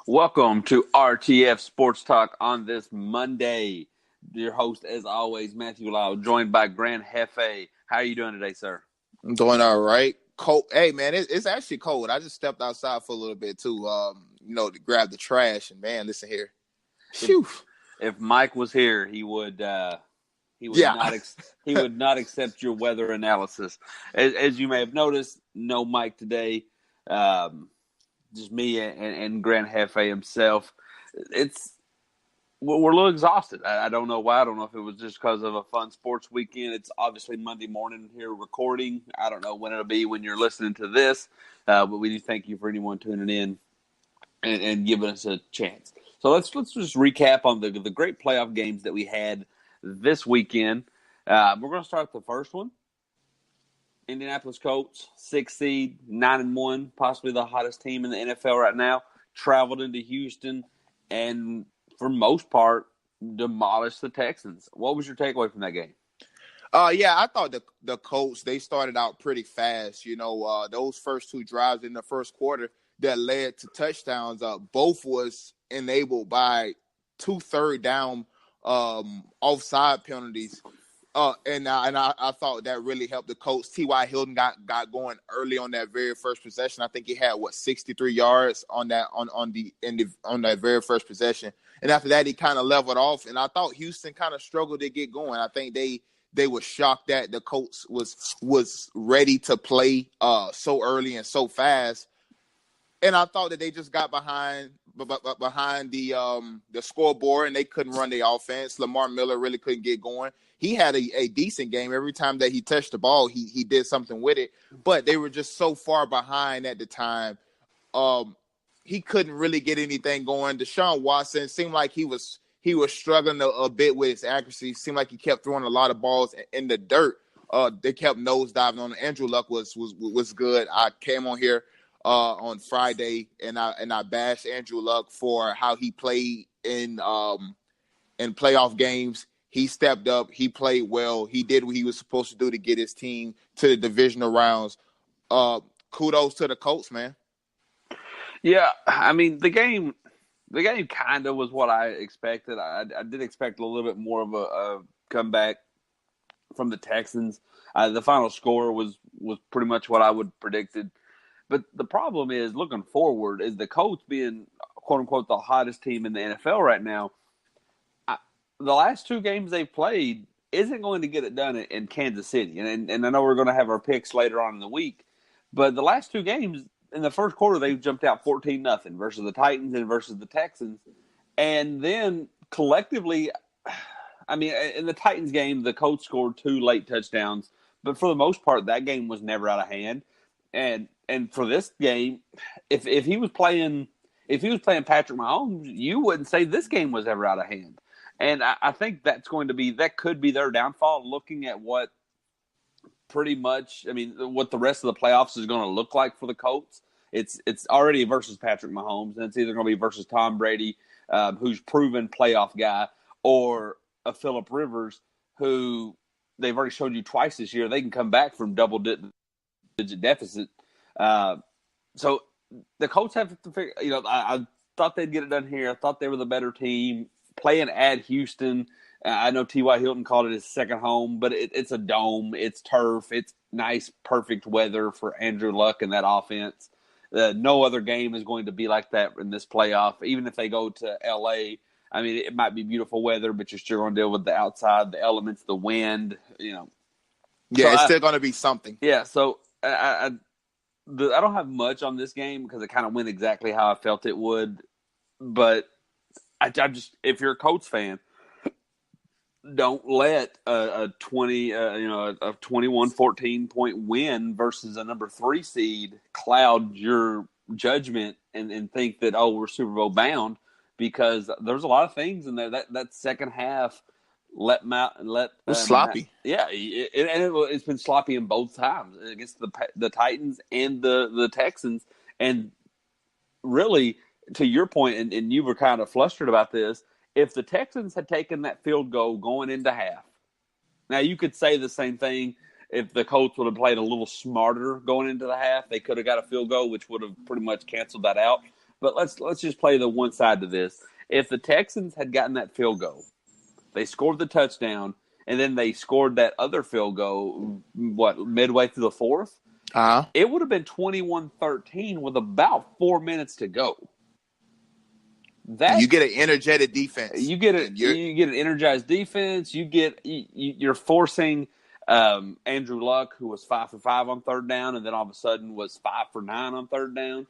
Welcome to RTF Sports Talk on this Monday. Your host, as always, Matthew Lau, joined by Grant Hefe. How are you doing today, sir? I'm doing all right. Cold. Hey, man, it's actually cold. I just stepped outside for a little bit, too, to grab the trash. And, man, listen here. Phew. If Mike was here, he would not accept your weather analysis. As you may have noticed, no Mike today. Just me and Grant Hefe himself. We're a little exhausted. I don't know why. I don't know if it was just because of a fun sports weekend. It's obviously Monday morning here recording. I don't know when it'll be when you're listening to this, but we do thank you for anyone tuning in and giving us a chance. So let's just recap on the great playoff games that we had this weekend. We're going to start with the first one. Indianapolis Colts, 6th seed, 9-1, possibly the hottest team in the NFL right now, traveled into Houston and, for most part, demolished the Texans. What was your takeaway from that game? I thought the Colts, they started out pretty fast. Those first two drives in the first quarter that led to touchdowns, both was enabled by 2 third-down offside penalties. And I thought that really helped the Colts. T.Y. Hilton got going early on that very first possession. I think he had 63 yards on that on that very first possession. And after that, he kind of leveled off. And I thought Houston kind of struggled to get going. I think they were shocked that the Colts was ready to play so early and so fast. And I thought that they just got behind the scoreboard and they couldn't run the offense. Lamar Miller really couldn't get going. He had a decent game. Every time that he touched the ball, he did something with it. But they were just so far behind at the time. He couldn't really get anything going. Deshaun Watson seemed like he was struggling a bit with his accuracy. Seemed like he kept throwing a lot of balls in the dirt. They kept nosediving on. Andrew Luck was good. I came on here on Friday and I bashed Andrew Luck for how he played in playoff games. He stepped up. He played well. He did what he was supposed to do to get his team to the divisional rounds. Kudos to the Colts, man. Yeah, I mean, the game kind of was what I expected. I did expect a little bit more of a comeback from the Texans. The final score was pretty much what I would have predicted. But the problem is, looking forward, is the Colts being, quote-unquote, the hottest team in the NFL right now. The last 2 games they've played isn't going to get it done in Kansas City. And I know we're going to have our picks later on in the week. But the last 2 games, in the first quarter, they jumped out 14-0 versus the Titans and versus the Texans. And then collectively, I mean, in the Titans game, the Colts scored 2 late touchdowns. But for the most part, that game was never out of hand. And for this game, if he was playing Patrick Mahomes, you wouldn't say this game was ever out of hand. And I think that could be their downfall, looking at what what the rest of the playoffs is going to look like for the Colts. It's already versus Patrick Mahomes, and it's either going to be versus Tom Brady, who's proven playoff guy, or a Phillip Rivers, who they've already showed you twice this year. They can come back from double-digit deficit. So the Colts have to figure, I thought they'd get it done here. I thought they were the better team. Playing at Houston, I know T.Y. Hilton called it his second home, but it's a dome. It's turf. It's nice, perfect weather for Andrew Luck and that offense. No other game is going to be like that in this playoff. Even if they go to L.A., I mean, it might be beautiful weather, but you're still going to deal with the outside, the elements, the wind, Yeah, so it's still going to be something. Yeah, so I don't have much on this game because it kind of went exactly how I felt it would. But I just, if you're a Colts fan, don't let a 21-14 point win versus a number 3 seed cloud your judgment and think that, we're Super Bowl bound, because there's a lot of things in there. That second half let was sloppy. It's been sloppy in both times against the Titans and the Texans. And really, to your point, and you were kind of flustered about this, if the Texans had taken that field goal going into half, now you could say the same thing if the Colts would have played a little smarter going into the half. They could have got a field goal, which would have pretty much canceled that out. But let's just play the one side to this. If the Texans had gotten that field goal, they scored the touchdown, and then they scored that other field goal, midway through the fourth? Uh-huh. It would have been 21-13 with about 4 minutes to go. You get an energetic defense. You get an energized defense. You're forcing Andrew Luck, who was 5 for 5 on third down, and then all of a sudden was 5 for 9 on third down.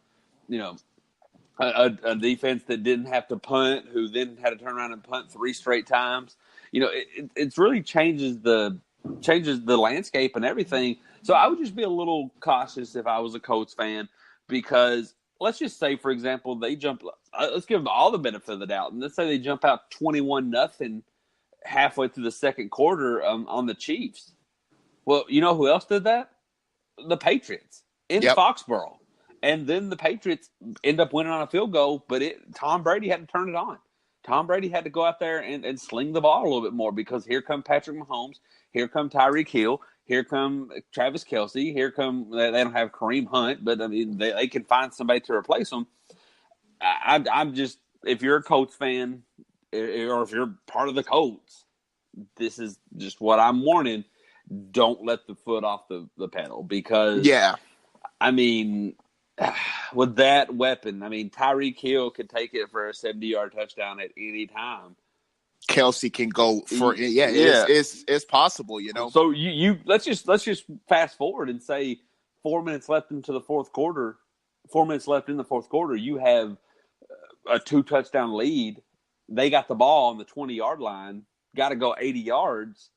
A defense that didn't have to punt, who then had to turn around and punt 3 straight times. It really changes the landscape and everything. So I would just be a little cautious if I was a Colts fan, because let's just say, for example, they jump. Let's give them all the benefit of the doubt, and let's say they jump out 21-0 halfway through the second quarter on the Chiefs. Well, you know who else did that? The Patriots in Foxborough, and then the Patriots end up winning on a field goal. But Tom Brady had to turn it on. Tom Brady had to go out there and sling the ball a little bit more, because here come Patrick Mahomes, here come Tyreek Hill, here come Travis Kelce, here come they don't have Kareem Hunt, but I mean they can find somebody to replace them. I'm just, if you're a Colts fan, or if you're part of the Colts, this is just what I'm warning. Don't let the foot off the pedal, because I mean, with that weapon, I mean, Tyreek Hill could take it for a 70-yard touchdown at any time. Kelce can go for it's possible, So you let's just fast forward and say 4 minutes left into the fourth quarter. 4 minutes left in the fourth quarter, you have a 2-touchdown lead. They got the ball on the 20-yard line. Got to go 80 yards.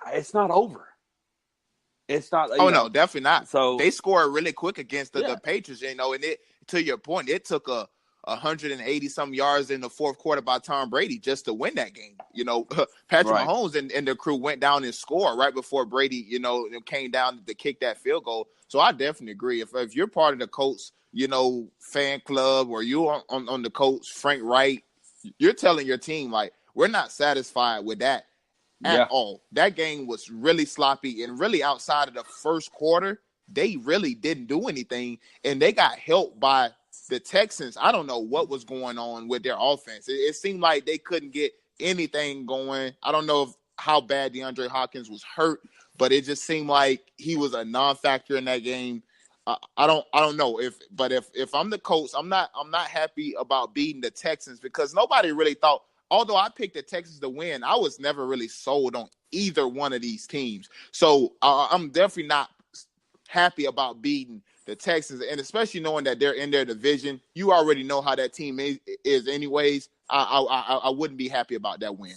It's not over. It's not. No, definitely not. So they scored really quick against the Patriots, and to your point, it took 180 some yards in the fourth quarter by Tom Brady just to win that game. Patrick Mahomes and the crew went down and scored right before Brady, came down to kick that field goal. So I definitely agree. If you're part of the Colts, fan club, or you're on the Colts, Frank Wright, you're telling your team, like, we're not satisfied with that at all. That game was really sloppy, and really outside of the first quarter, they really didn't do anything, and they got helped by the Texans. I don't know what was going on with their offense. It seemed like they couldn't get anything going. I don't know how bad DeAndre Hopkins was hurt, but it just seemed like he was a non-factor in that game. I don't know if I'm the Colts, I'm not happy about beating the Texans, because nobody really thought. Although I picked the Texans to win, I was never really sold on either one of these teams. So I'm definitely not happy about beating the Texans, and especially knowing that they're in their division. You already know how that team is anyways. I wouldn't be happy about that win.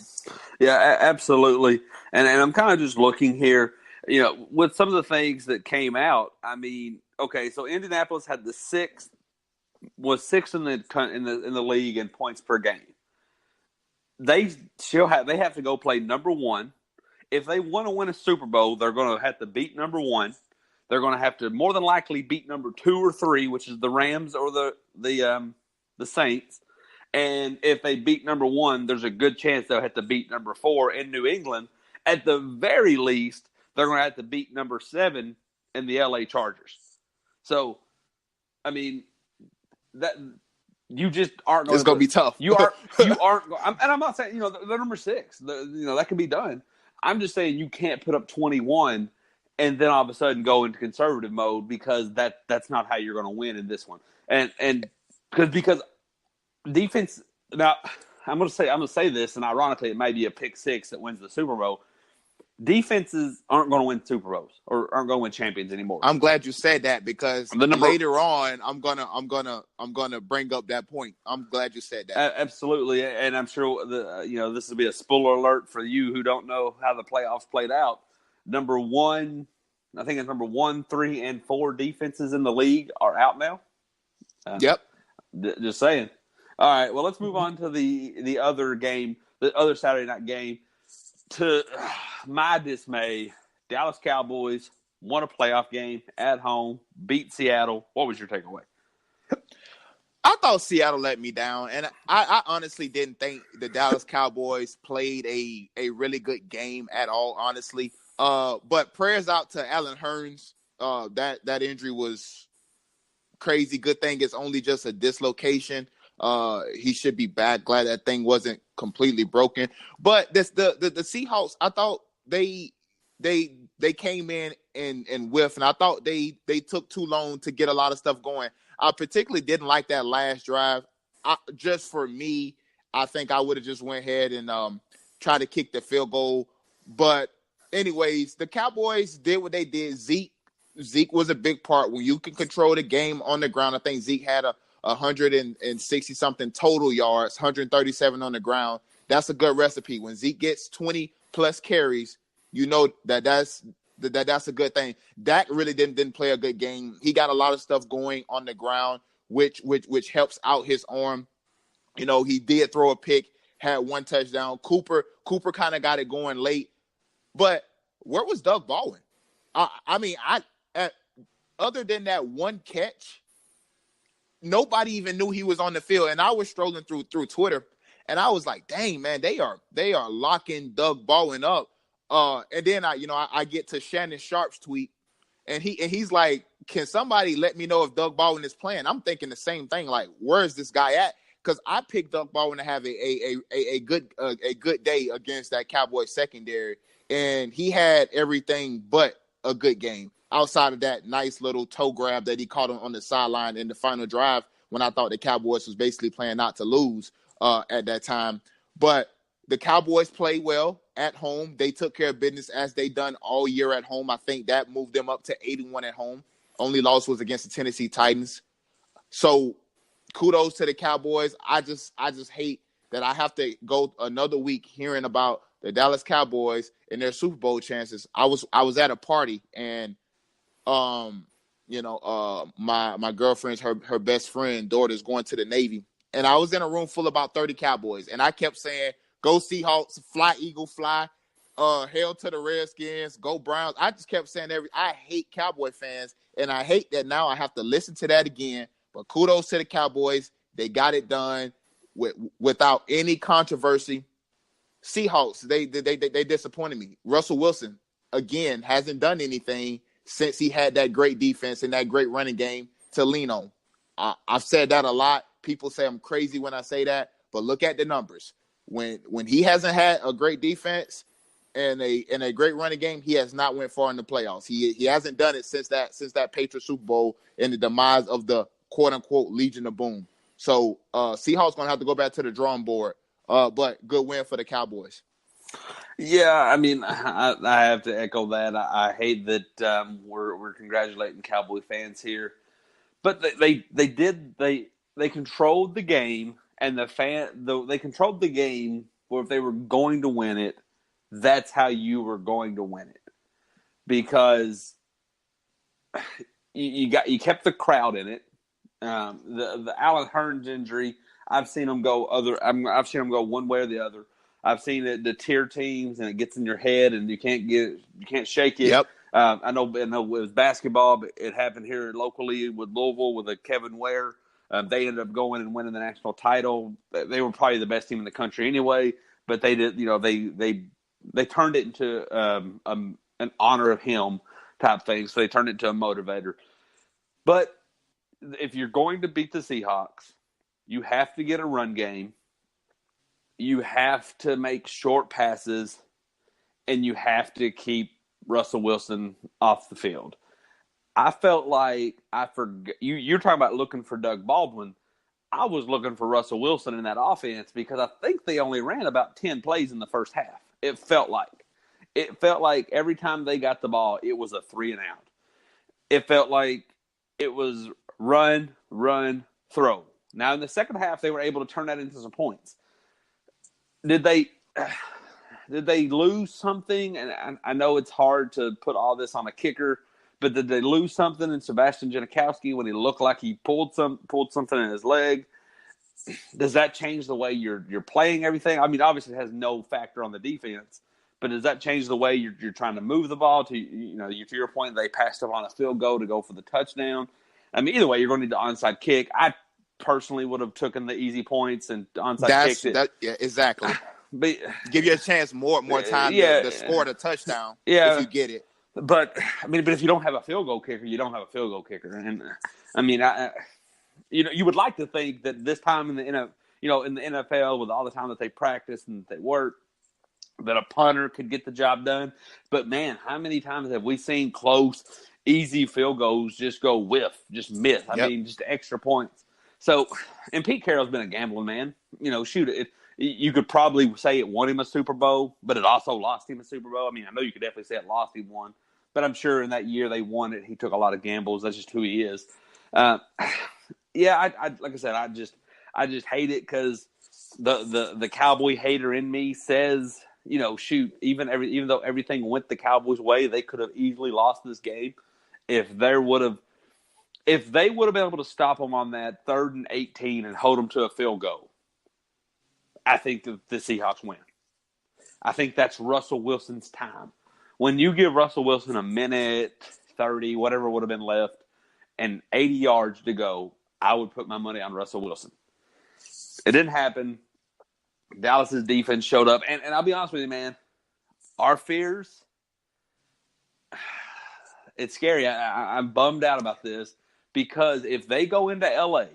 Yeah, absolutely. And I'm kind of just looking here, with some of the things that came out. I mean, okay, so Indianapolis had was sixth in the league in points per game. They have to go play number 1. If they want to win a Super Bowl, they're going to have to beat number 1. They're going to have to more than likely beat number 2 or 3, which is the Rams or the Saints. And if they beat number 1, there's a good chance they'll have to beat number 4 in New England. At the very least, they're going to have to beat number 7 in the LA Chargers. So, I mean, that you just aren't going. It's going to be tough. You aren't. And I'm not saying they're number 6. That can be done. I'm just saying you can't put up 21 and then all of a sudden go into conservative mode, because that's not how you're going to win in this one. And because defense. Now I'm going to say this, and ironically, it may be a pick 6 that wins the Super Bowl. Defenses aren't going to win Super Bowls or aren't going to win champions anymore. I'm glad you said that, because later on, I'm gonna bring up that point. I'm glad you said that. Absolutely, and I'm sure this will be a spoiler alert for you who don't know how the playoffs played out. Number 1, I think it's number 1, 3, and 4 defenses in the league are out now. Yep. Just saying. All right, well, let's move on to the other game, the other Saturday night game. To my dismay, Dallas Cowboys won a playoff game at home, beat Seattle. What was your takeaway? I thought Seattle let me down, and I honestly didn't think the Dallas Cowboys played a really good game at all, honestly. But prayers out to Allen Hurns. That injury was crazy. Good thing it's only just a dislocation. He should be back. Glad that thing wasn't completely broken. But the Seahawks, I thought they came in and whiffed, and I thought they took too long to get a lot of stuff going. I particularly didn't like that last drive. Just for me, I think I would have just went ahead and tried to kick the field goal. But anyways, the Cowboys did what they did. Zeke was a big part. When you can control the game on the ground, I think Zeke had a 160 something total yards, 137 on the ground. That's a good recipe. When Zeke gets 20 plus carries, you know that's a good thing. Dak really didn't play a good game. He got a lot of stuff going on the ground, which helps out his arm. You know, he did throw a pick, had one touchdown. Cooper kind of got it going late. But where was Doug Baldwin? Other than that one catch, nobody even knew he was on the field. And I was strolling through Twitter, and I was like, dang, man, they are locking Doug Baldwin up. And then I get to Shannon Sharp's tweet, and he's like, can somebody let me know if Doug Baldwin is playing? I'm thinking the same thing. Like, where is this guy at? Because I picked Doug Baldwin to have a good day against that Cowboys secondary, and he had everything but a good game. Outside of that nice little toe grab that he caught on the sideline in the final drive, when I thought the Cowboys was basically playing not to lose at that time. But the Cowboys played well at home. They took care of business as they done all year at home. I think that moved them up to 81 at home. Only loss was against the Tennessee Titans. So kudos to the Cowboys. I just hate that I have to go another week hearing about the Dallas Cowboys and their Super Bowl chances. I was at a party, and my girlfriend's her best friend daughter's going to the Navy, and I was in a room full of about 30 Cowboys, and I kept saying, go Seahawks, fly Eagle, fly, hail to the Redskins, go Browns. I just kept saying I hate Cowboy fans, and I hate that now I have to listen to that again. But kudos to the Cowboys. They got it done without any controversy. Seahawks, they disappointed me. Russell Wilson, again, hasn't done anything since he had that great defense and that great running game to lean on. I've said that a lot. People say I'm crazy when I say that, but look at the numbers. When he hasn't had a great defense and a great running game, he has not went far in the playoffs. He hasn't done it since that Patriots Super Bowl and the demise of the quote unquote Legion of Boom. So Seahawks gonna have to go back to the drawing board. But good win for the Cowboys. Yeah, I mean, I have to echo that. I hate that we're congratulating Cowboy fans here, but they controlled the game, and they controlled the game where if they were going to win it, that's how you were going to win it, because you kept the crowd in it. The Alan Hearns injury, I've seen them go one way or the other. I've seen the tier teams, and it gets in your head, and you can't shake it. Yep. I know it was basketball, but it happened here locally with Louisville with a Kevin Ware. They ended up going and winning the national title. They were probably the best team in the country anyway, but they did. They turned it into an honor of him type thing. So they turned it into a motivator. But if you're going to beat the Seahawks, you have to get a run game. You have to make short passes, and you have to keep Russell Wilson off the field. I felt like I forgot. You're talking about looking for Doug Baldwin. I was looking for Russell Wilson in that offense because I think they only ran about 10 plays in the first half. It felt like every time they got the ball, it was a 3-and-out. It felt like it was run, throw. Now, in the second half, they were able to turn that into some points. Did they lose something? And I know it's hard to put all this on a kicker, but did they lose something in Sebastian Janikowski when he looked like he pulled something in his leg? Does that change the way you're playing everything? I mean, obviously it has no factor on the defense, but does that change the way you're trying to move the ball? To your point, they passed up on a field goal to go for the touchdown. I mean, either way, you're going to need the onside kick. I personally would have taken the easy points and onside kicked it. Yeah, exactly. But give you a chance more time to score the touchdown if you get it. But if you don't have a field goal kicker, you don't have a field goal kicker. And I mean, you would like to think that this time in the in the NFL with all the time that they practice and that they work, that a punter could get the job done. But man, how many times have we seen close, easy field goals just go whiff, just miss? Yep. Just extra points. So, and Pete Carroll's been a gambling man. You could probably say it won him a Super Bowl, but it also lost him a Super Bowl. I know you could definitely say it lost him one, but I'm sure in that year they won it. He took a lot of gambles. That's just who he is. Like I said, I just hate it because the Cowboy hater in me says, even though everything went the Cowboys' way, they could have easily lost this game if they would have been able to stop them on that 3rd and 18 and hold them to a field goal. I think the Seahawks win. I think that's Russell Wilson's time. When you give Russell Wilson a minute 30, whatever would have been left, and 80 yards to go, I would put my money on Russell Wilson. It didn't happen. Dallas's defense showed up. And I'll be honest with you, man, our fears, it's scary. I'm bummed out about this because if they go into L.A.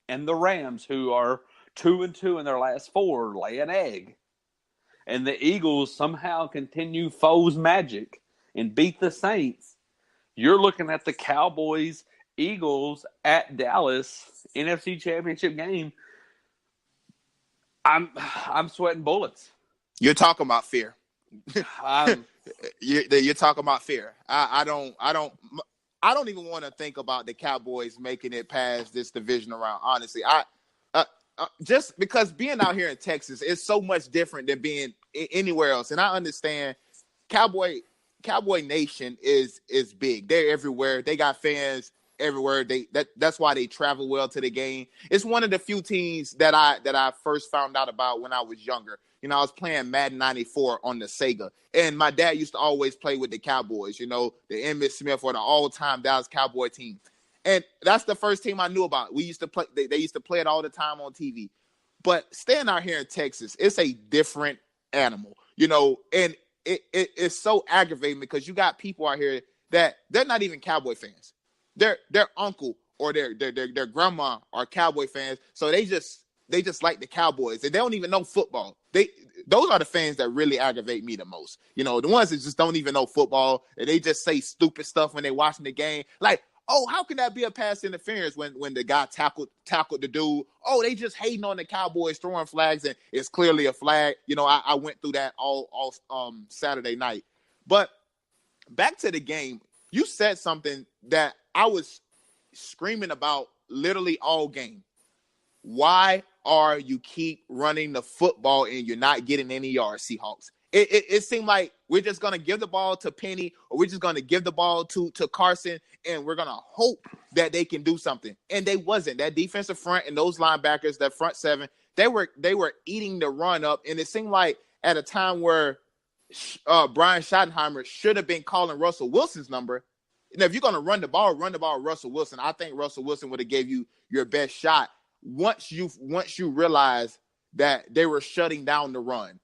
and the Rams, who are 2-2 in their last 4, lay an egg, and the Eagles somehow continue Foes magic and beat the Saints, you're looking at the Cowboys, Eagles at Dallas NFC Championship game. I'm sweating bullets. You're talking about fear. You're talking about fear. I don't even want to think about the Cowboys making it past this division round. Honestly, just because being out here in Texas is so much different than being anywhere else, and I understand Cowboy Nation is big. They're everywhere. They got fans everywhere. That's why they travel well to the game. It's one of the few teams that I first found out about when I was younger. I was playing Madden 94 on the Sega, and my dad used to always play with the Cowboys. The Emmitt Smith or the all-time Dallas Cowboy team. And that's the first team I knew about. We used to play. They used to play it all the time on TV. But staying out here in Texas, it's a different animal, and it's so aggravating because you got people out here that they're not even Cowboy fans. Their uncle or their grandma are Cowboy fans, so they just like the Cowboys, and they don't even know football. Those are the fans that really aggravate me the most. The ones that just don't even know football, and they just say stupid stuff when they're watching the game, like, oh, how can that be a pass interference when the guy tackled the dude? Oh, they just hating on the Cowboys throwing flags, and it's clearly a flag. I went through that all Saturday night. But back to the game, you said something that I was screaming about literally all game. Why are you keep running the football and you're not getting any yards, Seahawks? It seemed like we're just going to give the ball to Penny, or we're just going to give the ball to Carson, and we're going to hope that they can do something. And they wasn't. That defensive front and those linebackers, that front seven, they were eating the run up. And it seemed like at a time where Brian Schottenheimer should have been calling Russell Wilson's number. If you're going to run the ball Russell Wilson. I think Russell Wilson would have gave you your best shot once you realize that they were shutting down the run.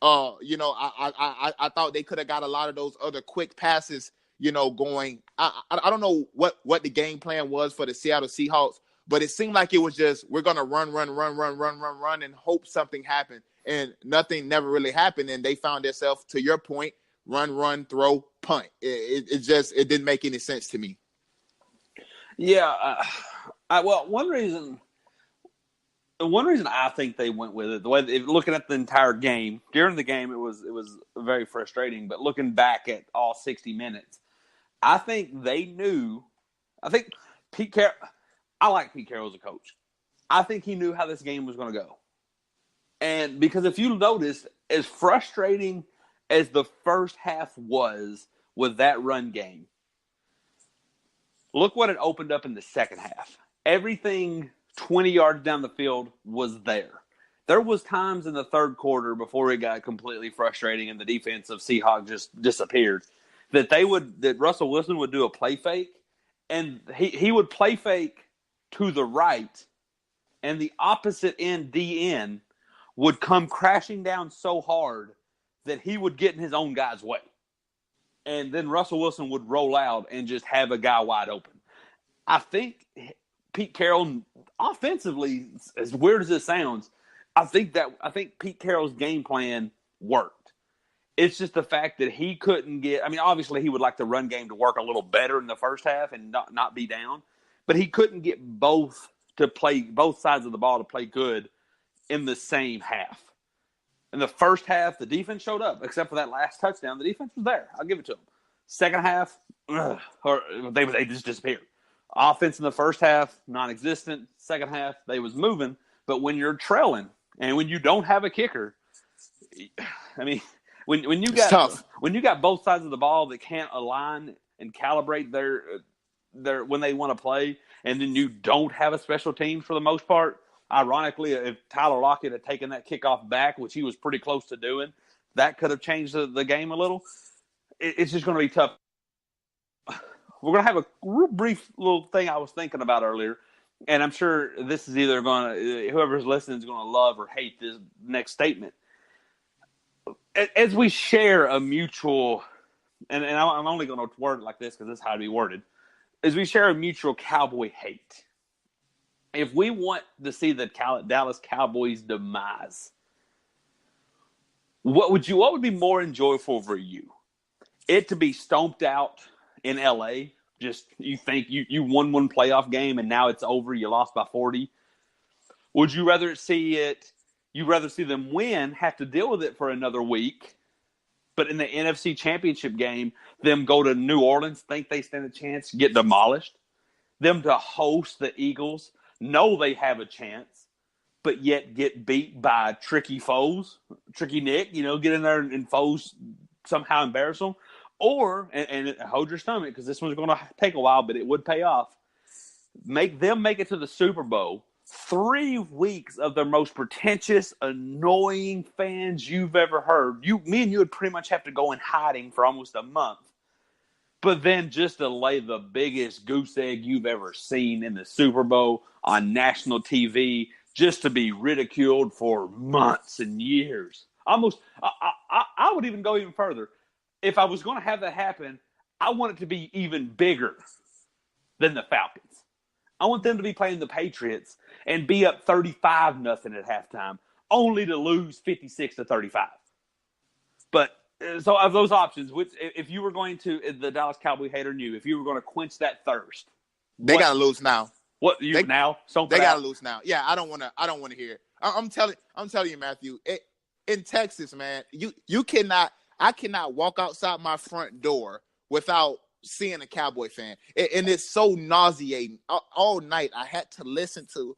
I thought they could have got a lot of those other quick passes, going. I don't know what the game plan was for the Seattle Seahawks, but it seemed like it was just, we're going to run and hope something happened. And nothing never really happened. And they found themselves, to your point, run, throw, punt. It didn't make any sense to me. Yeah. One reason I think they went with it, the way looking at the entire game, during the game, it was very frustrating. But looking back at all 60 minutes, I think they knew. I think Pete Carroll. I like Pete Carroll as a coach. I think he knew how this game was going to go. And because if you notice, as frustrating as the first half was with that run game, look what it opened up in the second half. Everything 20 yards down the field was there. There was times in the third quarter before it got completely frustrating and the defense of Seahawks just disappeared, that Russell Wilson would do a play fake, and he would play fake to the right, and the opposite end DN would come crashing down so hard that he would get in his own guy's way. and then Russell Wilson would roll out and just have a guy wide open. I think Pete Carroll, offensively, as weird as it sounds, I think Pete Carroll's game plan worked. It's just the fact that he couldn't get – I mean, obviously he would like the run game to work a little better in the first half and not be down, but he couldn't get both sides of the ball to play good in the same half. In the first half, the defense showed up, except for that last touchdown. The defense was there. I'll give it to them. Second half, they just disappeared. Offense in the first half, non-existent. Second half, they was moving. But when you're trailing and when you don't have a kicker, I mean, when you got both sides of the ball that can't align and calibrate their when they want to play, and then you don't have a special team for the most part. Ironically, if Tyler Lockett had taken that kickoff back, which he was pretty close to doing, that could have changed the game a little. It's just going to be tough. We're going to have a real brief little thing I was thinking about earlier, and I'm sure this is either going to – whoever's listening is going to love or hate this next statement. As we share a mutual – and I'm only going to word it like this because this is how to be worded. As we share a mutual Cowboy hate, if we want to see the Dallas Cowboys demise, what would be more enjoyable for you? It to be stomped out in LA, just you think you won one playoff game and now it's over, you lost by 40? Would you rather see them win, have to deal with it for another week, but in the NFC Championship game, them go to New Orleans, think they stand a chance, get demolished, them to host the Eagles, know they have a chance, but yet get beat by tricky foes, tricky Nick, get in there and foes somehow embarrass them? Or, and hold your stomach because this one's going to take a while, but it would pay off. Make it to the Super Bowl. 3 weeks of the most pretentious, annoying fans you've ever heard. Me and you would pretty much have to go in hiding for almost a month. But then just to lay the biggest goose egg you've ever seen in the Super Bowl on national TV, just to be ridiculed for months and years. Almost, I would even go even further. If I was going to have that happen, I want it to be even bigger than the Falcons. I want them to be playing the Patriots and be up 35-0 at halftime, only to lose 56-35. But so of those options, which if you were going to, the Dallas Cowboy hater knew, if you were going to quench that thirst, they got to lose now. What now? They got to lose now. Yeah, I don't want to hear it. I'm telling you, Matthew. In Texas, man, I cannot walk outside my front door without seeing a Cowboy fan, and it's so nauseating. All night, I had to listen to,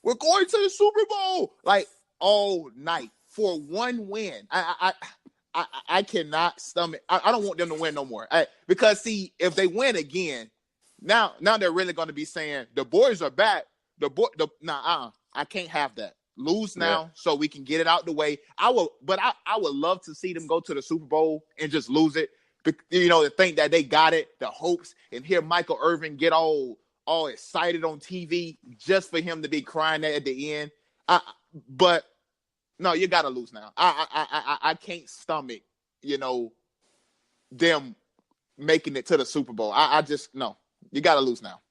"We're going to the Super Bowl," like all night for one win. I cannot stomach. I don't want them to win no more. Because see, if they win again, now they're really going to be saying the boys are back. I can't have that. Lose now so we can get it out the way. I would love to see them go to the Super Bowl and just lose it. To think that they got it, the hopes, and hear Michael Irvin get all excited on TV just for him to be crying at the end. But no, you got to lose now. I can't stomach, them making it to the Super Bowl. I just, no, you got to lose now.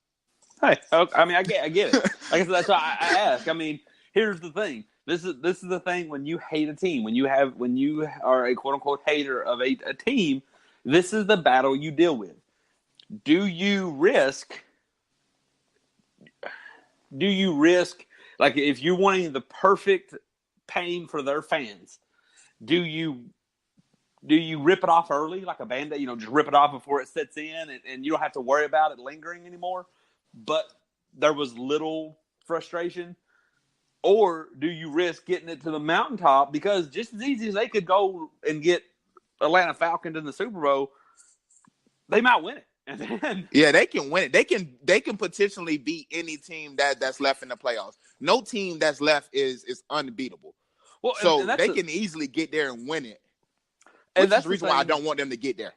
Hey, I mean, I get it. I guess that's why I ask. I mean, here's the thing. This is the thing when you hate a team, when you are a quote unquote hater of a team, this is the battle you deal with. Do you risk, like if you're wanting the perfect pain for their fans, do you rip it off early like a Band-Aid, just rip it off before it sets in and you don't have to worry about it lingering anymore, but there was little frustration? Or do you risk getting it to the mountaintop? Because just as easy as they could go and get Atlanta Falcons in the Super Bowl, they might win it. And then, yeah, they can win it. They can potentially beat any team that's left in the playoffs. No team that's left is unbeatable. Well, so they can easily get there and win it. And that's the reason why I don't want them to get there.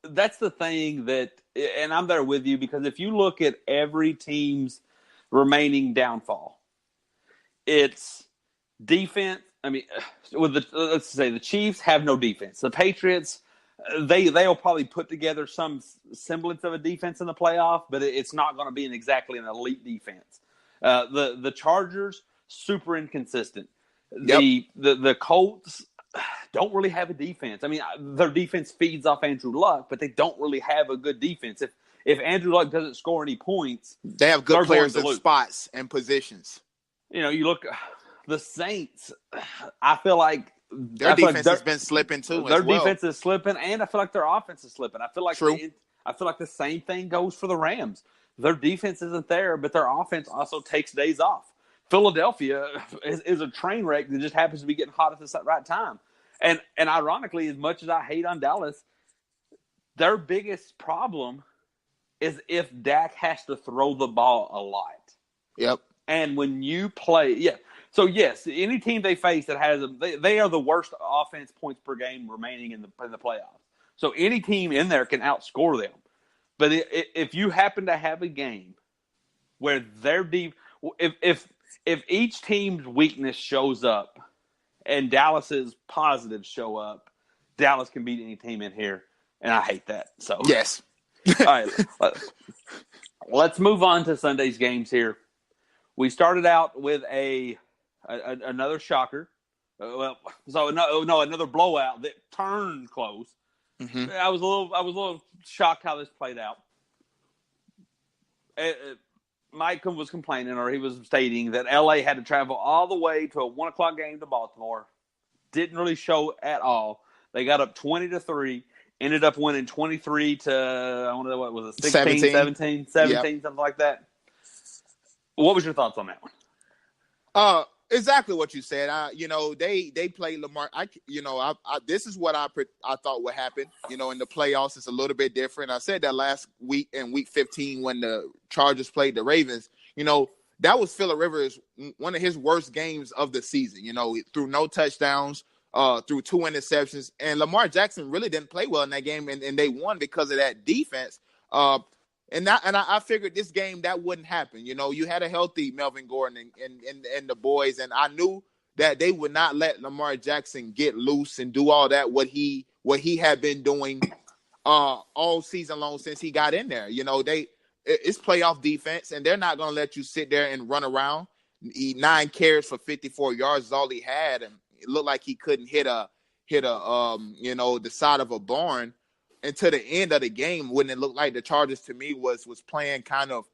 That's the thing and I'm there with you, because if you look at every team's remaining downfall, it's defense. I mean, let's say the Chiefs have no defense. The Patriots, they'll probably put together some semblance of a defense in the playoff, but it's not going to be exactly an elite defense. The Chargers, super inconsistent. Yep. The Colts don't really have a defense. I mean, their defense feeds off Andrew Luck, but they don't really have a good defense. If Andrew Luck doesn't score any points, they have good players in spots and positions. You know, you look the Saints. I feel like their defense has been slipping too. Their defense is slipping, and I feel like their offense is slipping. I feel like the same thing goes for the Rams. Their defense isn't there, but their offense also takes days off. Philadelphia is a train wreck that just happens to be getting hot at the right time. And ironically, as much as I hate on Dallas, their biggest problem is if Dak has to throw the ball a lot. Yep. And when you play, so yes, any team they face that has they are the worst offense points per game remaining in the playoffs. So any team in there can outscore them. But if you happen to have a game where their deep, if each team's weakness shows up and Dallas's positives show up, Dallas can beat any team in here, and I hate that. So yes. All right, let's move on to Sunday's games here. We started out with another shocker. Another blowout that turned close. Mm-hmm. I was a little shocked how this played out. Mike was complaining, or he was stating that LA had to travel all the way to a 1:00 game to Baltimore. Didn't really show at all. They got up 20-3. Ended up winning 23 to, I don't know, what was it, 16, 17, yep. Something like that. What was your thoughts on that one? Exactly what you said. They played Lamar. This is what I thought would happen. In the playoffs, it's a little bit different. I said that last week in week 15 when the Chargers played the Ravens. That was Phillip Rivers, one of his worst games of the season. Threw no touchdowns. Through 2 interceptions, and Lamar Jackson really didn't play well in that game, and they won because of that defense. And I figured this game that wouldn't happen. You had a healthy Melvin Gordon and the boys, and I knew that they would not let Lamar Jackson get loose and do all that what he had been doing all season long since he got in there. It's playoff defense, and they're not going to let you sit there and run around. 9 carries for 54 yards is all he had, and it looked like he couldn't hit the side of a barn until the end of the game, when it looked like the Chargers to me was playing kind of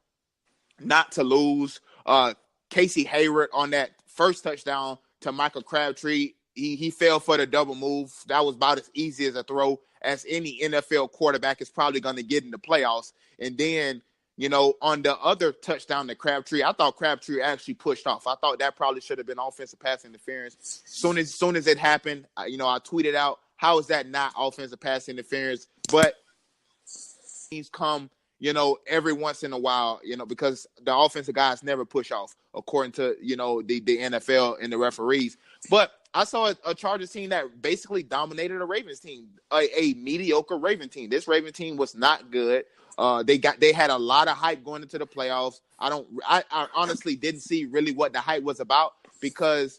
not to lose. Casey Hayward on that first touchdown to Michael Crabtree, he fell for the double move. That was about as easy as a throw as any NFL quarterback is probably going to get in the playoffs. And then, on the other touchdown to Crabtree, I thought Crabtree actually pushed off. I thought that probably should have been offensive pass interference. Soon as it happened, I tweeted out, how is that not offensive pass interference? But he's come, every once in a while, because the offensive guys never push off, according to, the NFL and the referees. But I saw a Chargers team that basically dominated a Ravens team, a mediocre Raven team. This Raven team was not good. They had a lot of hype going into the playoffs. I honestly didn't see really what the hype was about, because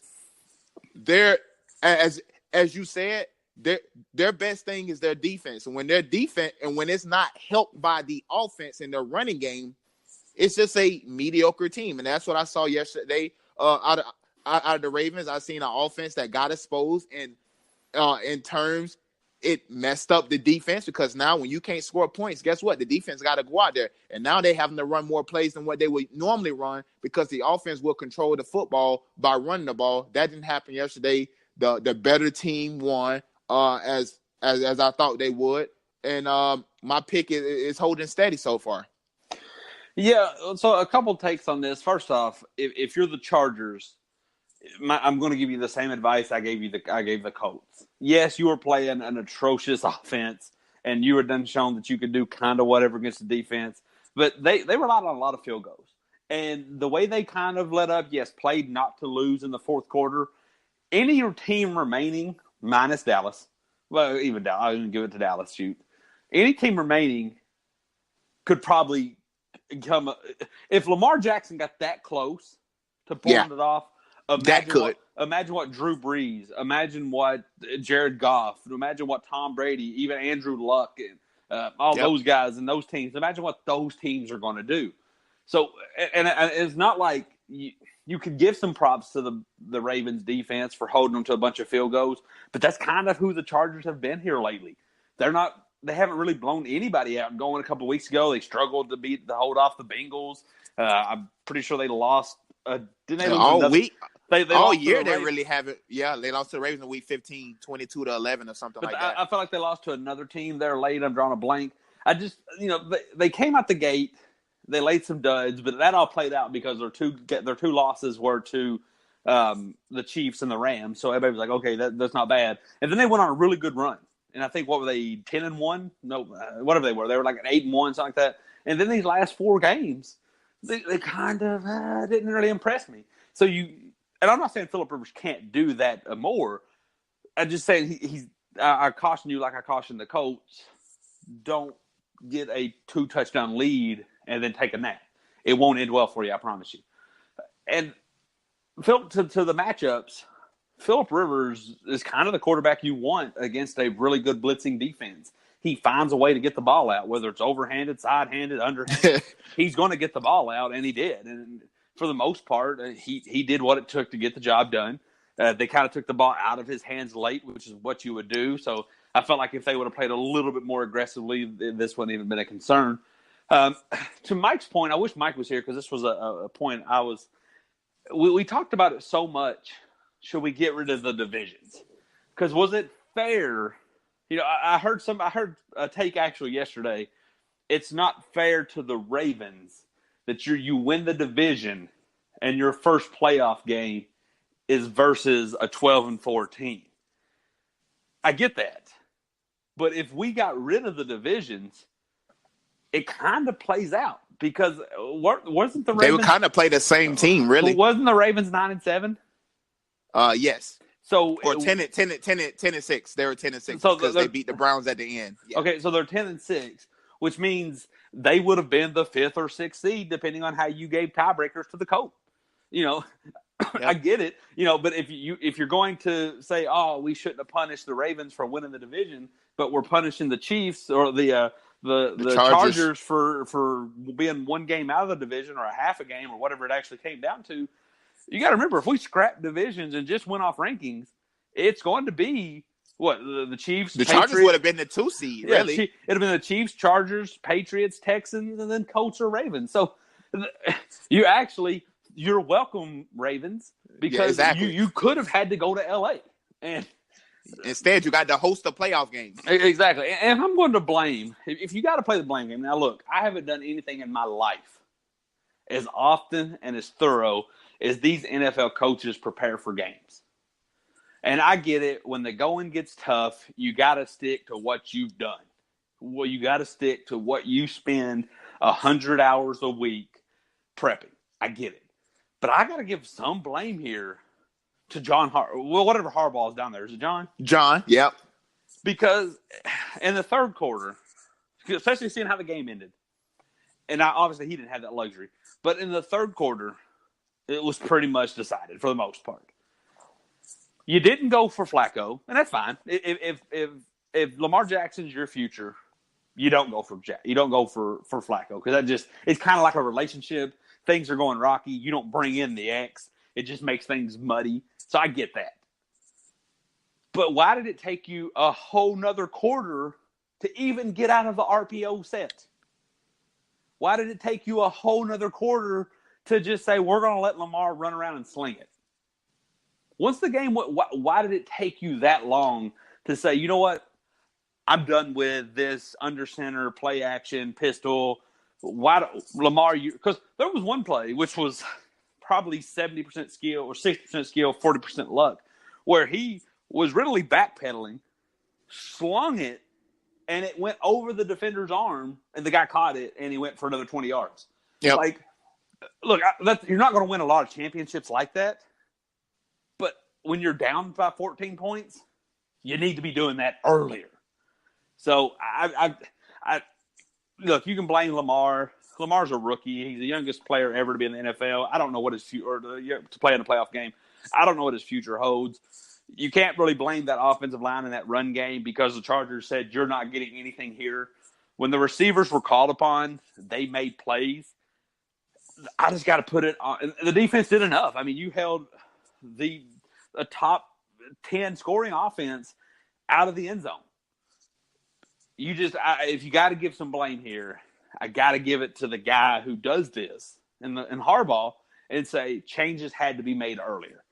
they're, as you said, their best thing is their defense. And when their defense, and when it's not helped by the offense in their running game, it's just a mediocre team. And that's what I saw yesterday out of the Ravens. I seen an offense that got exposed, and in terms, it messed up the defense, because now when you can't score points, guess what? The defense got to go out there. And now they're having to run more plays than what they would normally run, because the offense will control the football by running the ball. That didn't happen yesterday. The better team won as I thought they would. And my pick is holding steady so far. Yeah, so a couple takes on this. First off, if you're the Chargers, I'm going to give you the same advice I gave the Colts. Yes, you were playing an atrocious offense, and you were then shown that you could do kind of whatever against the defense. But they relied on a lot of field goals. And the way they kind of let up, yes, played not to lose in the fourth quarter. Any team remaining, minus Dallas, well, even Dallas, I didn't give it to Dallas, shoot. Any team remaining could probably if Lamar Jackson got that close to pulling it off, imagine what Drew Brees, imagine what Jared Goff, imagine what Tom Brady, even Andrew Luck, and all those guys and those teams. Imagine what those teams are going to do. So, and it's not like you could give some props to the Ravens defense for holding them to a bunch of field goals, but that's kind of who the Chargers have been here lately. They haven't really blown anybody out. Going a couple of weeks ago, they struggled to hold off the Bengals. I'm pretty sure they lost. Didn't they lose all week? All year they really haven't. Yeah, they lost to the Ravens in week 15, 22-11 or something like that. I feel like they lost to another team there late. I'm drawing a blank. They came out the gate. They laid some duds, but that all played out because their two losses were to the Chiefs and the Rams. So everybody was like, okay, that's not bad. And then they went on a really good run. And I think, what were they, 10-1? No, whatever they were. They were like an 8-1, something like that. And then these last 4 games, they kind of didn't really impress me. So and I'm not saying Phillip Rivers can't do that more. I'm just saying I caution you like I cautioned the Colts. Don't get a 2-touchdown lead and then take a nap. It won't end well for you, I promise you. And to the matchups, Phillip Rivers is kind of the quarterback you want against a really good blitzing defense. He finds a way to get the ball out, whether it's overhanded, side-handed, underhanded. He's going to get the ball out, and he did. And for the most part, he did what it took to get the job done. They kind of took the ball out of his hands late, which is what you would do. So I felt like if they would have played a little bit more aggressively, this wouldn't even been a concern. To Mike's point, I wish Mike was here because this was a point we talked about it so much. Should we get rid of the divisions? Because was it fair? I heard a take actually yesterday. It's not fair to the Ravens that you win the division and your first playoff game is versus a 12-4 team. I get that. But if we got rid of the divisions, it kind of plays out because wasn't the Ravens? They would kind of play the same team, really. Wasn't the Ravens 9-7? Yes. So or 10-6. They were 10-6 because they beat the Browns at the end. Yeah. Okay, so they're 10-6, which means they would have been the 5th or 6th seed, depending on how you gave tiebreakers to the Colts. Yep. I get it. But if you're going to say, oh, we shouldn't have punished the Ravens for winning the division, but we're punishing the Chiefs or the Chargers for being one game out of the division or a half a game or whatever it actually came down to. You got to remember, if we scrap divisions and just went off rankings, it's going to be what the Chiefs. The Chargers would have been the 2 seed, really. It'd have been the Chiefs, Chargers, Patriots, Texans, and then Colts or Ravens. So you're welcome, Ravens, because you could have had to go to LA, and instead you got to host a playoff game. Exactly, and I'm going to blame if you got to play the blame game. Now, look, I haven't done anything in my life as often and as thorough as these NFL coaches prepare for games. And I get it. When the going gets tough, you got to stick to what you've done. Well, you got to stick to what you spend 100 hours a week prepping. I get it. But I got to give some blame here to John whatever Harbaugh's down there. Is it John? John, yep. Because in the third quarter, especially seeing how the game ended, and obviously he didn't have that luxury, but in the third quarter, it was pretty much decided for the most part. You didn't go for Flacco, and that's fine. If Lamar Jackson's your future, you don't go for Flacco because it's kind of like a relationship. Things are going rocky. You don't bring in the ex. It just makes things muddy. So I get that. But why did it take you a whole nother quarter to even get out of the RPO set? Why did it take you a whole nother quarter to just say, we're going to let Lamar run around and sling it? Once the game went, why did it take you that long to say, you know what? I'm done with this under center, play action, pistol. Why Lamar? Because there was one play, which was probably 70% skill or 60% skill, 40% luck, where he was really backpedaling, slung it, and it went over the defender's arm, and the guy caught it, and he went for another 20 yards. Yep. Like, look, you're not going to win a lot of championships like that, but when you're down by 14 points, you need to be doing that earlier. So, look, you can blame Lamar. Lamar's a rookie. He's the youngest player ever to be in the NFL. I don't know what his future to play in a playoff game. I don't know what his future holds. You can't really blame that offensive line in that run game because the Chargers said you're not getting anything here. When the receivers were called upon, they made plays. I just got to put it on. The defense did enough. I mean, you held a top 10 scoring offense out of the end zone. If you got to give some blame here, I got to give it to the guy who does this in Harbaugh and say changes had to be made earlier.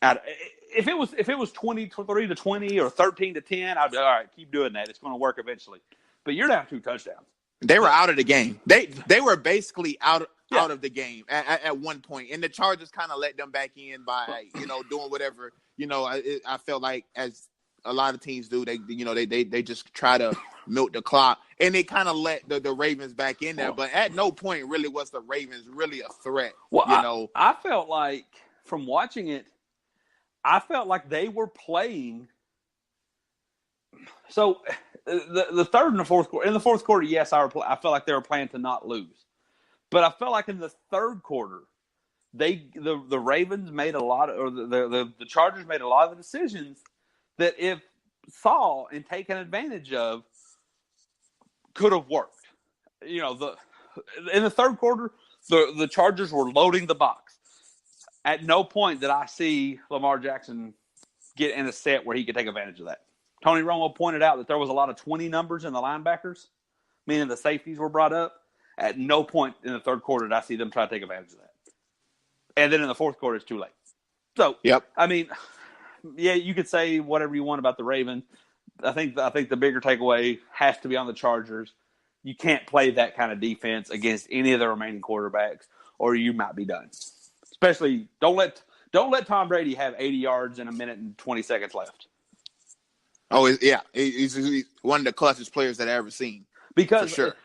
If it was 23-20 or 13-10, I'd be all right. Keep doing that. It's going to work eventually. But you're down 2 touchdowns. They were out of the game. They were basically out of the game at one point, and the Chargers kind of let them back in by doing whatever. I felt like as a lot of teams do, they just try to milk the clock, and they kind of let the Ravens back in there. But at no point really was the Ravens really a threat. Well, I felt like from watching it, I felt like they were playing. So the third and the fourth quarter. In the fourth quarter, yes, I felt like they were playing to not lose. But I felt like in the third quarter, the Ravens made a lot of, or the Chargers made a lot of the decisions that if saw and taken advantage of could have worked. In the third quarter, the Chargers were loading the box. At no point did I see Lamar Jackson get in a set where he could take advantage of that. Tony Romo pointed out that there was a lot of 20 numbers in the linebackers, meaning the safeties were brought up. At no point in the third quarter did I see them try to take advantage of that. And then in the fourth quarter, it's too late. So, yep. I mean, yeah, you could say whatever you want about the Ravens. I think the bigger takeaway has to be on the Chargers. You can't play that kind of defense against any of the remaining quarterbacks, or you might be done. Especially, don't let Tom Brady have 80 yards in a minute and 20 seconds left. Oh, yeah. He's one of the clutchest players that I've ever seen. Because for sure.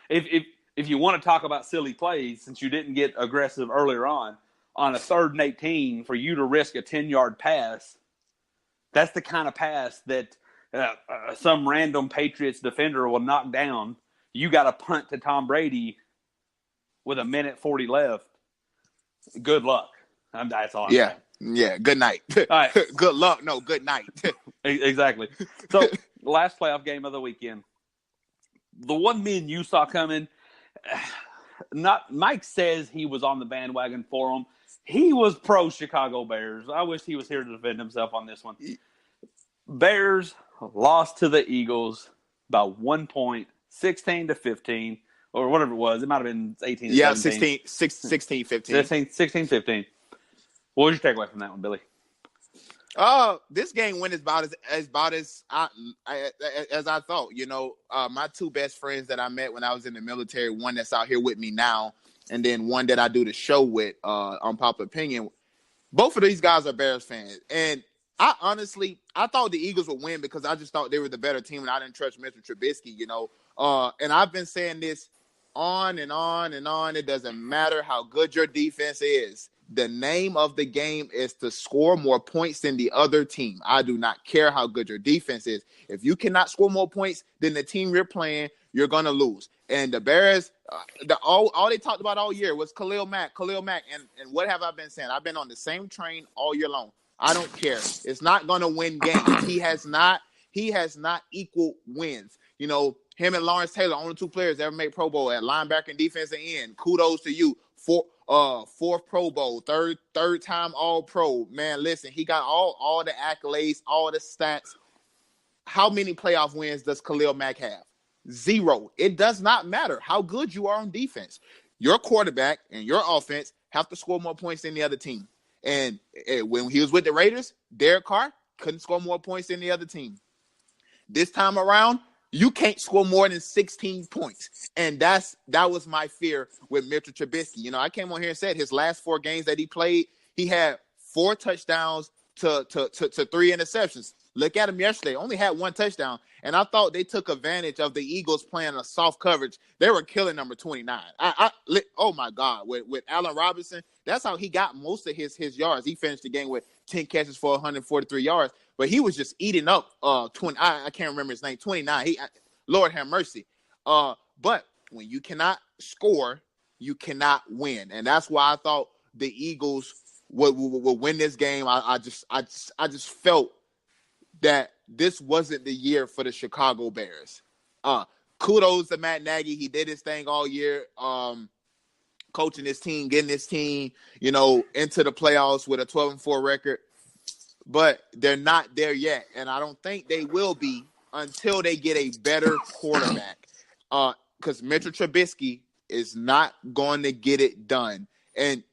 If you want to talk about silly plays, since you didn't get aggressive earlier on a 3rd and 18 for you to risk a 10-yard pass, that's the kind of pass that some random Patriots defender will knock down. You got to punt to Tom Brady with a minute 40 left. Good luck. That's all I'm saying. Yeah, good night. All right. Good luck. No, good night. Exactly. So, last playoff game of the weekend. The one me and you saw coming, Mike says he was on the bandwagon for him. He was pro Chicago Bears. I wish he was here to defend himself on this one. Bears lost to the Eagles by 1 point, 16-15, or whatever it was. It might have been 18-17. Yeah, 16-15. 16-15. What was your takeaway from that one, Billy? This game went about as I thought. My 2 best friends that I met when I was in the military, one that's out here with me now, and then one that I do the show with on Popular Opinion. Both of these guys are Bears fans, and I thought the Eagles would win because I just thought they were the better team, and I didn't trust Mr. Trubisky. And I've been saying this on and on and on. It doesn't matter how good your defense is. The name of the game is to score more points than the other team. I do not care how good your defense is. If you cannot score more points than the team you're playing, you're going to lose. And the Bears, all they talked about all year was Khalil Mack. And what have I been saying? I've been on the same train all year long. I don't care. It's not going to win games. He has not equal wins. Him and Lawrence Taylor, only 2 players that ever made Pro Bowl at linebacker and defensive end. Kudos to you. 4th Pro Bowl, third time All Pro. Man, listen, he got all the accolades, all the stats. How many playoff wins does Khalil Mack have? 0. It does not matter how good you are on defense. Your quarterback and your offense have to score more points than the other team. And when he was with the Raiders, Derek Carr couldn't score more points than the other team. This time around, you can't score more than 16 points. And that was my fear with Mitchell Trubisky. I came on here and said his last 4 games that he played, he had 4 touchdowns to 3 interceptions. Look at him yesterday. Only had 1 touchdown. And I thought they took advantage of the Eagles playing a soft coverage. They were killing number 29. Oh, my God. With Allen Robinson, that's how he got most of his yards. He finished the game with 10 catches for 143 yards. But he was just eating up 20. I can't remember his name. 29. Lord have mercy. But when you cannot score, you cannot win. And that's why I thought the Eagles would win this game. I just felt that this wasn't the year for the Chicago Bears. Kudos to Matt Nagy. He did his thing all year, coaching his team, getting his team, into the playoffs with a 12-4 record. But they're not there yet, and I don't think they will be until they get a better quarterback. Because Mitchell Trubisky is not going to get it done. And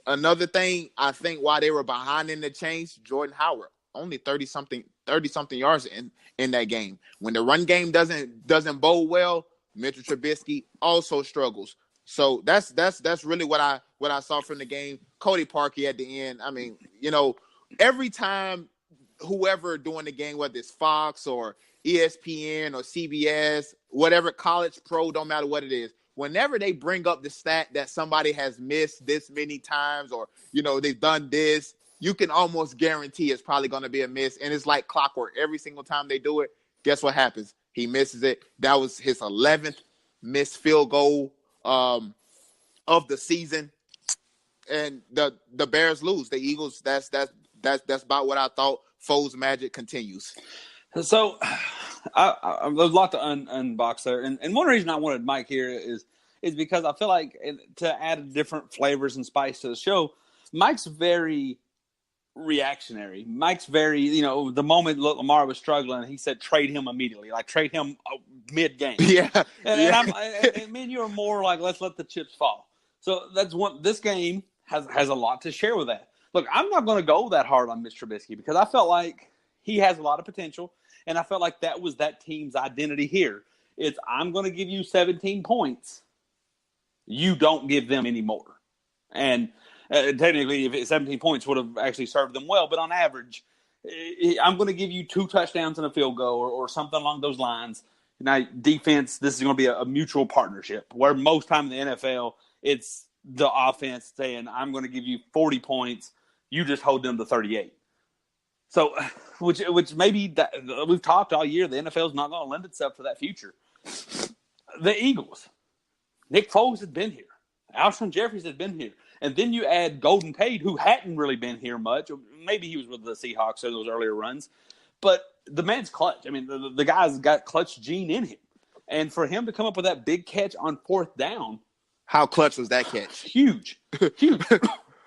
another thing, I think why they were behind in the chains, Jordan Howard, only 30-something yards in that game. When the run game doesn't bode well, Mitchell Trubisky also struggles. So that's really what I saw from the game. Cody Parkey at the end. I mean, every time whoever doing the game, whether it's Fox or ESPN or CBS, whatever, College Pro, don't matter what it is, whenever they bring up the stat that somebody has missed this many times or, they've done this, you can almost guarantee it's probably going to be a miss. And it's like clockwork. Every single time they do it, guess what happens? He misses it. That was his 11th missed field goal of the season. And the Bears lose. The Eagles, that's about what I thought. Foes magic continues. So there's a lot to unbox there. And one reason I wanted Mike here is because I feel like to add different flavors and spice to the show, Mike's very reactionary. Mike's very, the moment Lamar was struggling, he said trade him immediately, like trade him mid-game. Yeah. And me and you are more like, let's let the chips fall. So that's this game has a lot to share with that. Look, I'm not going to go that hard on Mr. Trubisky because I felt like he has a lot of potential, and I felt like that was that team's identity here. It's I'm going to give you 17 points. You don't give them any more. And technically, if 17 points would have actually served them well, but on average, I'm going to give you 2 touchdowns and a field goal or something along those lines. Now, defense, this is going to be a mutual partnership, where most time in the NFL, it's the offense saying, I'm going to give you 40 points. You just hold them to 38. So, which maybe we've talked all year, the NFL is not going to lend itself to that future. The Eagles, Nick Foles had been here. Alshon Jeffries had been here. And then you add Golden Tate, who hadn't really been here much. Maybe he was with the Seahawks in those earlier runs. But the man's clutch. I mean, the guy's got clutch gene in him. And for him to come up with that big catch on 4th down. How clutch was that catch? Huge.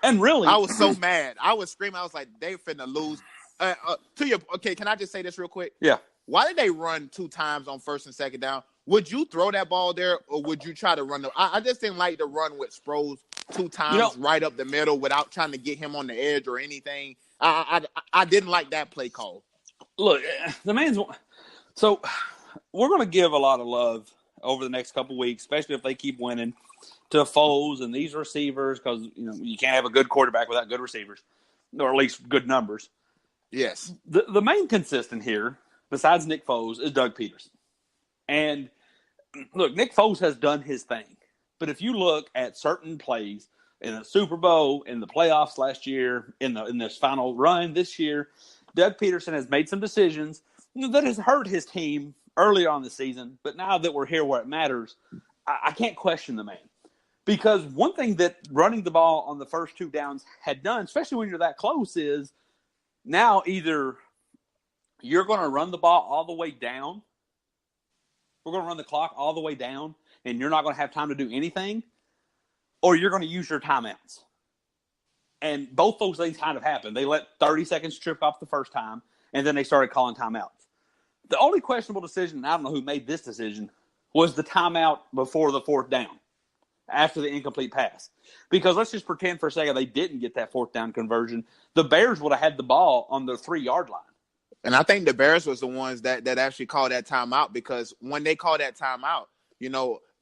And really. I was so mad. I was screaming. I was like, they finna lose. Okay, can I just say this real quick? Yeah. Why did they run 2 times on 1st and 2nd down? Would you throw that ball there, or would you try to run? I just didn't like the run with Sproles 2 times right up the middle without trying to get him on the edge or anything. I didn't like that play call. Look, the man's – so we're going to give a lot of love over the next couple weeks, especially if they keep winning, to Foles and these receivers because, you can't have a good quarterback without good receivers, or at least good numbers. Yes. The main consistent here, besides Nick Foles, is Doug Peterson. And look, Nick Foles has done his thing. But if you look at certain plays in the Super Bowl, in the playoffs last year, in this final run this year, Doug Peterson has made some decisions that has hurt his team earlier on the season. But now that we're here where it matters, I can't question the man. Because one thing that running the ball on the first 2 downs had done, especially when you're that close, is now either you're going to run the ball all the way down, we're going to run the clock all the way down, and you're not going to have time to do anything, or you're going to use your timeouts. And both those things kind of happened. They let 30 seconds trip off the first time, and then they started calling timeouts. The only questionable decision, and I don't know who made this decision, was the timeout before the 4th down, after the incomplete pass. Because let's just pretend for a second they didn't get that 4th down conversion. The Bears would have had the ball on the 3-yard line. And I think the Bears was the ones that actually called that timeout, because when they called that timeout,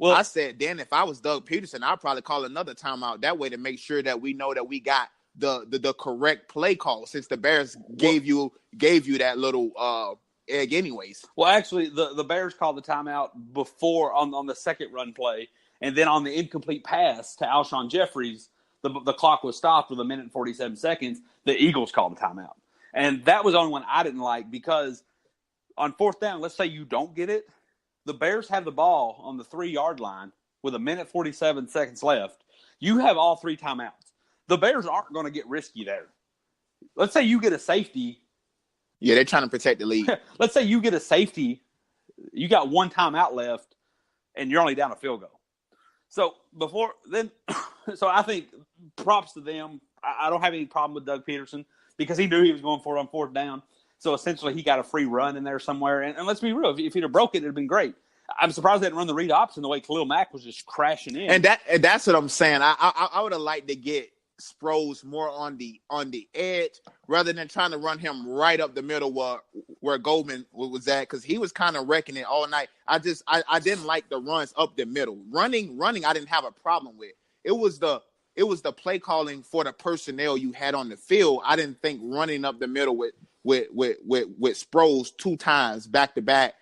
I said, then if I was Doug Peterson, I'd probably call another timeout that way to make sure that we know that we got the correct play call, since the Bears gave you that little egg anyways. Well, actually, the Bears called the timeout before on the second run play, and then on the incomplete pass to Alshon Jeffries, the clock was stopped with 1 minute and 47 seconds. The Eagles called a timeout. And that was the only one I didn't like, because on 4th down, let's say you don't get it, the Bears have the ball on the 3-yard line with 1 minute 47 seconds left. You have all 3 timeouts. the Bears aren't going to get risky there. Let's say you get a safety. Yeah, they're trying to protect the lead. Let's say you get a safety. You got one timeout left, and you're only down a field goal. So so I think props to them. I don't have any problem with Doug Peterson because he knew he was going for it on 4th down. So essentially, he got a free run in there somewhere. And let's be real, if he'd have broke it, it'd have been great. I'm surprised they didn't run the read option the way Khalil Mack was just crashing in. And that's what I'm saying. I would have liked to get Sproles more on the edge rather than trying to run him right up the middle where Goldman was at, because he was kind of wrecking it all night. I didn't like the runs up the middle. Running I didn't have a problem with. It was the play calling for the personnel you had on the field. I didn't think running up the middle with Sproles 2 times back to back,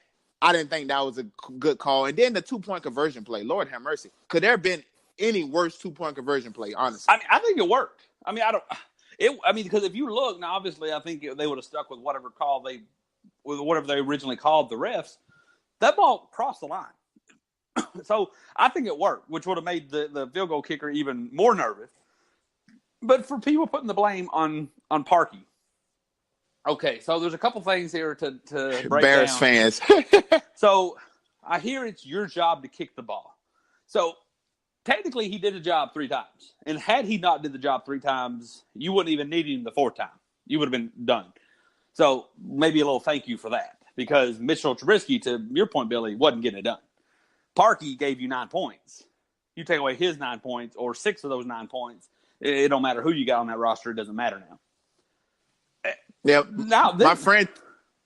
I didn't think that was a good call. And then the 2-point conversion play, Lord have mercy. Could there have been any worse 2-point conversion play, honestly? I mean, I think it worked. I mean, because if you look now, obviously, I think they would have stuck with whatever they originally called the refs. That ball crossed the line, so I think it worked, which would have made the field goal kicker even more nervous. But for people putting the blame on Parkey, okay, so there's a couple things here to break Bears down. fans. So I hear it's your job to kick the ball. So technically, he did the job 3 times. And had he not did the job 3 times, you wouldn't even need him the 4th time. You would have been done. So maybe a little thank you for that. Because Mitchell Trubisky, to your point, Billy, wasn't getting it done. Parkey gave you 9 points. You take away his 9 points or 6 of those 9 points, it don't matter who you got on that roster. It doesn't matter now. Yeah. Now, my friend,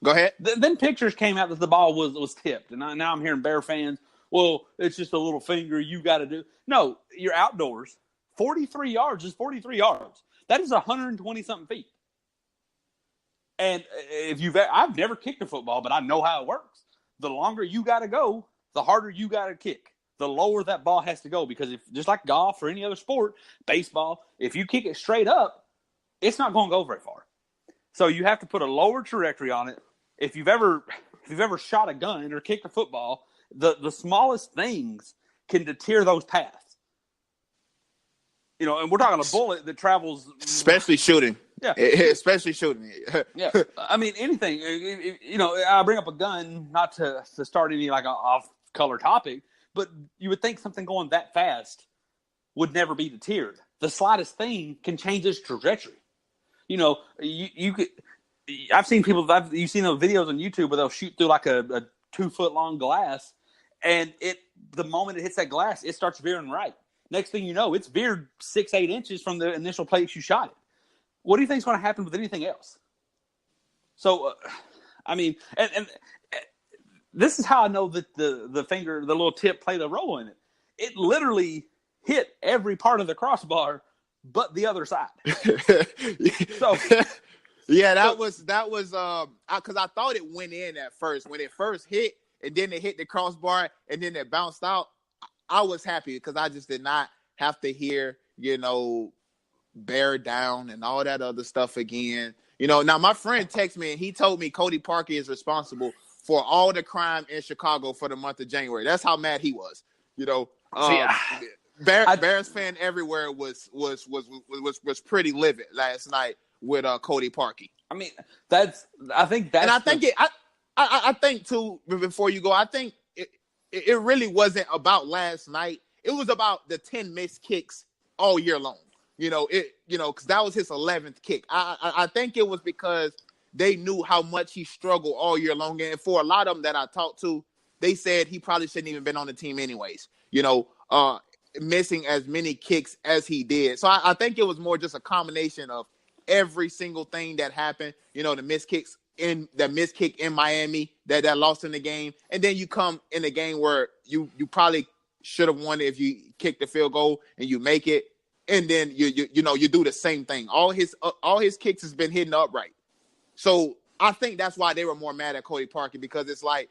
go ahead. Then pictures came out that the ball was tipped. And now I'm hearing Bear fans, well, it's just a little finger you got to do. No, you're outdoors. 43 yards is 43 yards. That is 120-something feet. And I've never kicked a football, but I know how it works. The longer you got to go, the harder you got to kick. The lower that ball has to go, because just like golf or any other sport, baseball, if you kick it straight up, it's not going to go very far. So you have to put a lower trajectory on it. If you've ever shot a gun or kicked a football, the smallest things can deter those paths. And we're talking a bullet that travels, especially shooting. Yeah, especially shooting. Yeah, I mean anything. I bring up a gun not to start any like off-color topic, but you would think something going that fast would never be deterred. The slightest thing can change its trajectory. You could. I've seen people. You've seen those videos on YouTube where they'll shoot through like a 2-foot long glass, and the moment it hits that glass, it starts veering right. Next thing you know, it's veered 6-8 inches from the initial place you shot it. What do you think is going to happen with anything else? So, and this is how I know that the finger, the little tip, played a role in it. It literally hit every part of the crossbar but the other side. So, yeah, that was because I thought it went in at first. When it first hit, and then it hit the crossbar, and then it bounced out, I was happy because I just did not have to hear, bear down and all that other stuff again. Now my friend texted me and he told me Cody Parkey is responsible for all the crime in Chicago for the month of January. That's how mad he was. Bears fan everywhere was pretty livid last night with Cody Parkey. I mean, I think too, before you go, I think it really wasn't about last night. It was about the 10 missed kicks all year long. Because that was his 11th kick. I think it was because they knew how much he struggled all year long. And for a lot of them that I talked to, they said he probably shouldn't even been on the team anyways, missing as many kicks as he did. So I think it was more just a combination of every single thing that happened, the missed kicks that missed kick in Miami that lost in the game. And then you come in a game where you probably should have won if you kick the field goal and you make it. And then you do the same thing. All his kicks has been hitting upright. So I think that's why they were more mad at Cody Parkey, because it's like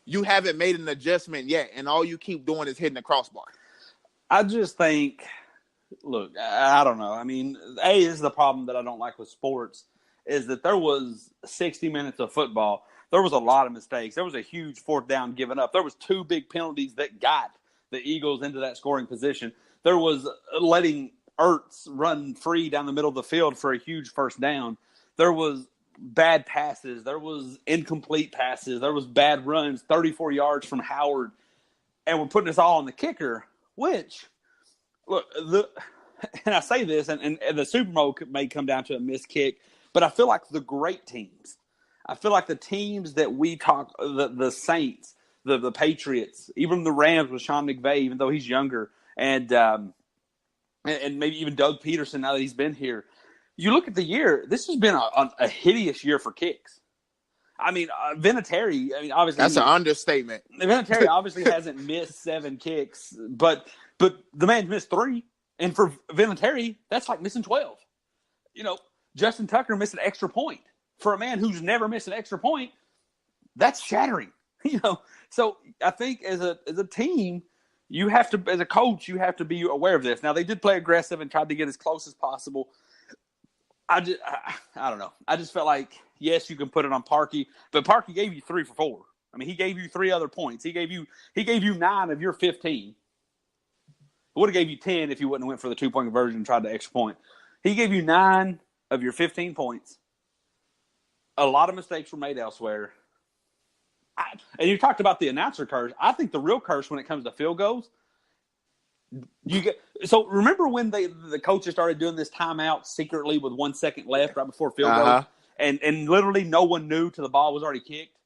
you haven't made an adjustment yet, and all you keep doing is hitting the crossbar. I just think, look, I don't know. I mean, is the problem that I don't like with sports is that there was 60 minutes of football. There was a lot of mistakes. There was a huge 4th down given up. There was 2 big penalties that got the Eagles into that scoring position. There was letting Ertz run free down the middle of the field for a huge first down. There was bad passes. There was incomplete passes. There was bad runs, 34 yards from Howard. And we're putting this all on the kicker, which, look, and I say this, and the Super Bowl may come down to a missed kick, but I feel like the great teams, I feel like the teams that we talk, the Saints, the Patriots, even the Rams with Sean McVay, even though he's younger, and maybe even Doug Peterson now that he's been here. You look at the year, this has been a hideous year for kicks. I mean, Vinatieri, obviously. That's an understatement. Vinatieri obviously hasn't missed 7 kicks, but the man's missed 3. And for Vinatieri, that's like missing 12. Justin Tucker missed an extra point. For a man who's never missed an extra point, that's shattering. So I think as a team, you have to, as a coach, you have to be aware of this. Now, they did play aggressive and tried to get as close as possible. I don't know. I just felt like, yes, you can put it on Parkey, but Parkey gave you 3 for 4. He gave you 3 other points. He gave you 9 of your 15. It would have gave you 10 if you wouldn't have went for the 2-point conversion and tried the extra point. He gave you 9 of your 15 points. A lot of mistakes were made elsewhere. And you talked about the announcer curse. I think the real curse when it comes to field goals, so remember when the coaches started doing this timeout secretly with 1 second left right before field goal, and literally no one knew till the ball was already kicked.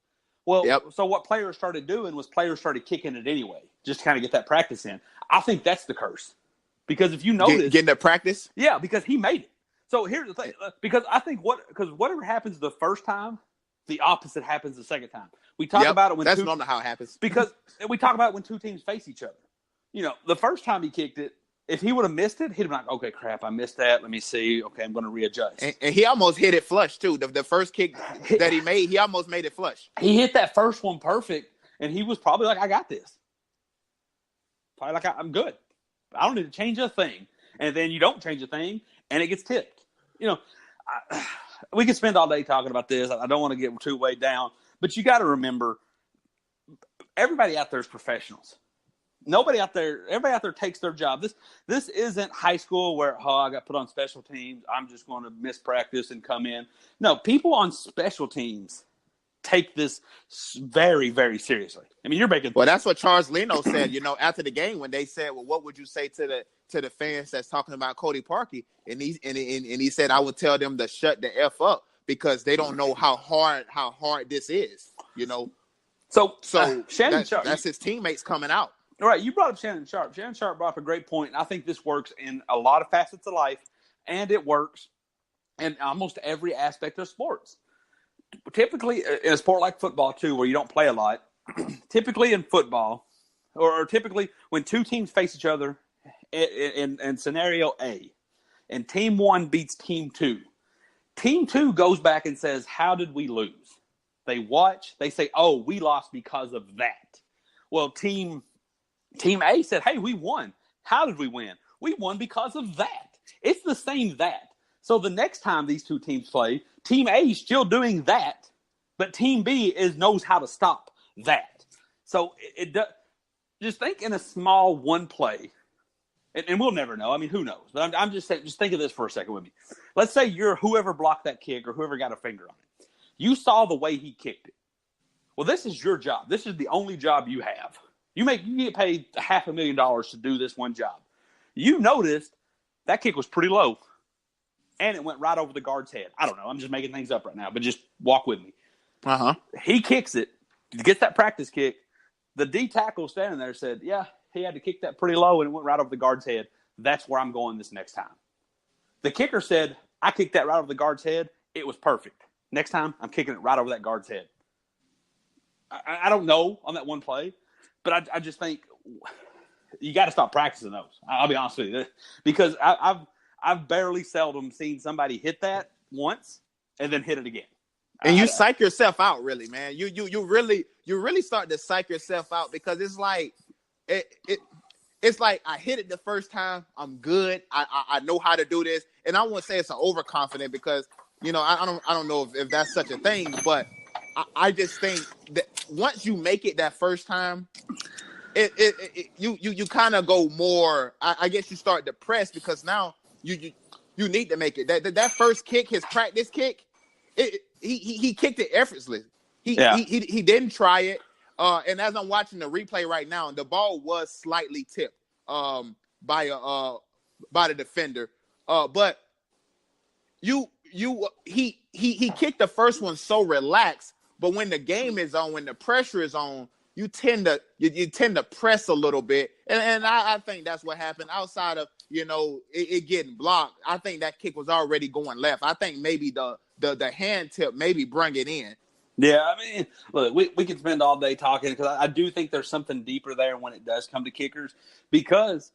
Well, So what players started doing was players started kicking it anyway, just to kind of get that practice in. I think that's the curse, because if you notice, getting that practice, yeah, because he made it. So here's the thing, because I think whatever happens the first time, the opposite happens the second time. We talk about it when that's normally how it happens, because we talk about it when 2 teams face each other. The first time he kicked it, if he would have missed it, he'd have been like, okay, crap, I missed that. Let me see. Okay, I'm going to readjust. And he almost hit it flush, too. The first kick that he made, he almost made it flush. He hit that first one perfect, and he was probably like, I got this. Probably like, I'm good. I don't need to change a thing. And then you don't change a thing, and it gets tipped. We could spend all day talking about this. I don't want to get too weighed down. But you got to remember, everybody out there is professionals. Everybody out there takes their job. This isn't high school where, I got put on special teams. I'm just going to miss practice and come in. No, people on special teams take this very, very seriously. You're making. Well, that's what Charles Leno said, after the game when they said, well, what would you say to the fans that's talking about Cody Parkey? And he said, I would tell them to shut the F up because they don't know how hard this is, So Shannon Sharp, that's his teammates coming out. All right, you brought up Shannon Sharp. Shannon Sharp brought up a great point, and I think this works in a lot of facets of life, and it works in almost every aspect of sports. Typically, in a sport like football, too, where you don't play a lot, typically in football, or typically when 2 teams face each other in scenario A, and Team 1 beats Team 2, Team 2 goes back and says, how did we lose? They watch. They say, oh, we lost because of that. Well, Team A said, hey, we won. How did we win? We won because of that. It's the same that. So the next time these 2 teams play, Team A is still doing that, but Team B knows how to stop that. So just think in a small one play, and we'll never know. Who knows? But I'm just saying, just think of this for a second with me. Let's say you're whoever blocked that kick or whoever got a finger on it. You saw the way he kicked it. Well, this is your job. This is the only job you have. You get paid $500,000 to do this one job. You noticed that kick was pretty low, and it went right over the guard's head. I don't know. I'm just making things up right now, but just walk with me. He kicks it, gets that practice kick. The D tackle standing there said, yeah, he had to kick that pretty low, and it went right over the guard's head. That's where I'm going this next time. The kicker said, I kicked that right over the guard's head. It was perfect. Next time, I'm kicking it right over that guard's head. I don't know on that one play, but I just think you got to stop practicing those. I'll be honest with you, because I've barely seldom seen somebody hit that once and then hit it again. And you psych yourself out, really, man. You really start to psych yourself out because it's like it's like I hit it the first time, I'm good. I know how to do this, and I won't say it's an overconfident because I don't know if that's such a thing, but I just think that once you make it that first time, you kind of go more. I guess you start to press because now you need to make it. That first kick, his practice kick, he kicked it effortlessly. He didn't try it. And as I'm watching the replay right now, the ball was slightly tipped by the defender. But he kicked the first one so relaxed. But when the game is on, when the pressure is on, you tend to press a little bit, and I think that's what happened. Outside of it getting blocked, I think that kick was already going left. I think maybe the hand tip maybe bring it in. Yeah, I mean, look, we can spend all day talking because I do think there's something deeper there when it does come to kickers, because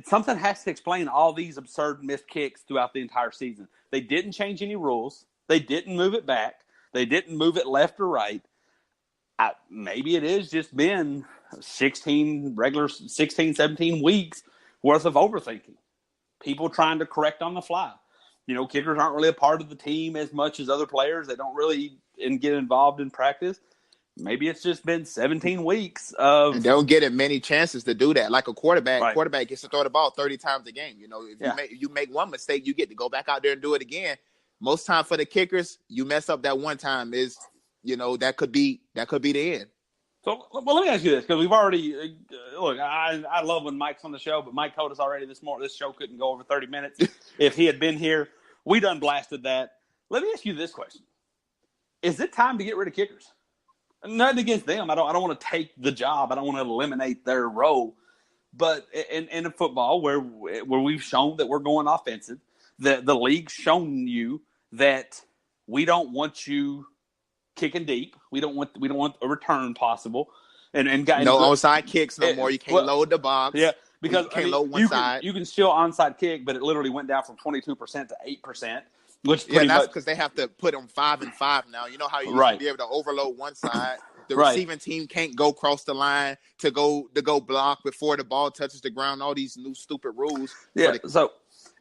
something has to explain all these absurd missed kicks throughout the entire season. They didn't change any rules. They didn't move it back. They didn't move it left or right. Maybe it is just been 16, 17 weeks worth of overthinking. People trying to correct on the fly. Kickers aren't really a part of the team as much as other players. They don't really get involved in practice. Maybe it's just been 17 weeks of. And they don't get many chances to do that. Like a quarterback, right. Quarterback gets to throw the ball 30 times a game. If you make one mistake, you get to go back out there and do it again. Most time for the kickers, you mess up that one time that could be the end. So, well, let me ask you this, because we've already look. I love when Mike's on the show, but Mike told us already this morning this show couldn't go over 30 minutes. If he had been here, we done blasted that. Let me ask you this question: is it time to get rid of kickers? Nothing against them. I don't want to take the job. I don't want to eliminate their role. But in football, where we've shown that we're going offensive, the league's shown you that we don't want you kicking deep. We don't want a return possible. And no onside kicks no more. You can't load the box. Yeah, because you can't load one side. You can still onside kick, but it literally went down from 22% to 8%. Which that's because they have to put them 5 and 5 now. You know how you used to be able to overload one side. The receiving team can't go cross the line to go block before the ball touches the ground. All these new stupid rules. Yeah.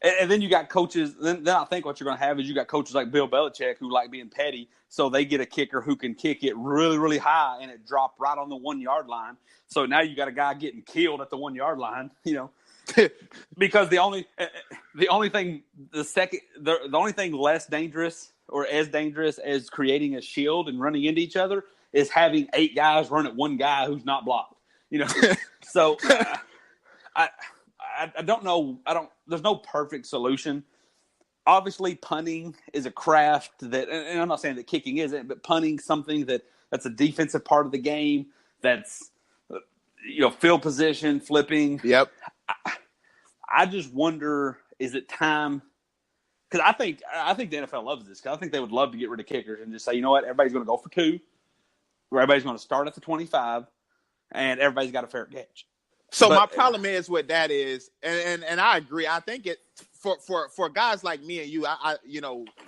And then you got coaches. Then I think what you're going to have is you got coaches like Bill Belichick who like being petty, so they get a kicker who can kick it really, really high and it dropped right on the 1 yard line. So now you got a guy getting killed at the 1 yard line. Because the only thing less dangerous or as dangerous as creating a shield and running into each other is having 8 guys run at one guy who's not blocked. So I don't know. There's no perfect solution. Obviously, punting is a craft that, and I'm not saying that kicking isn't, but punting something that's a defensive part of the game. That's field position, flipping. Yep. I just wonder, is it time? Because I think the NFL loves this. Because I think they would love to get rid of kickers and just say, you know what, everybody's going to go for 2. Everybody's going to start at the 25, and everybody's got a fair catch. So my problem is with that is, and I agree. I think it for guys like me and you,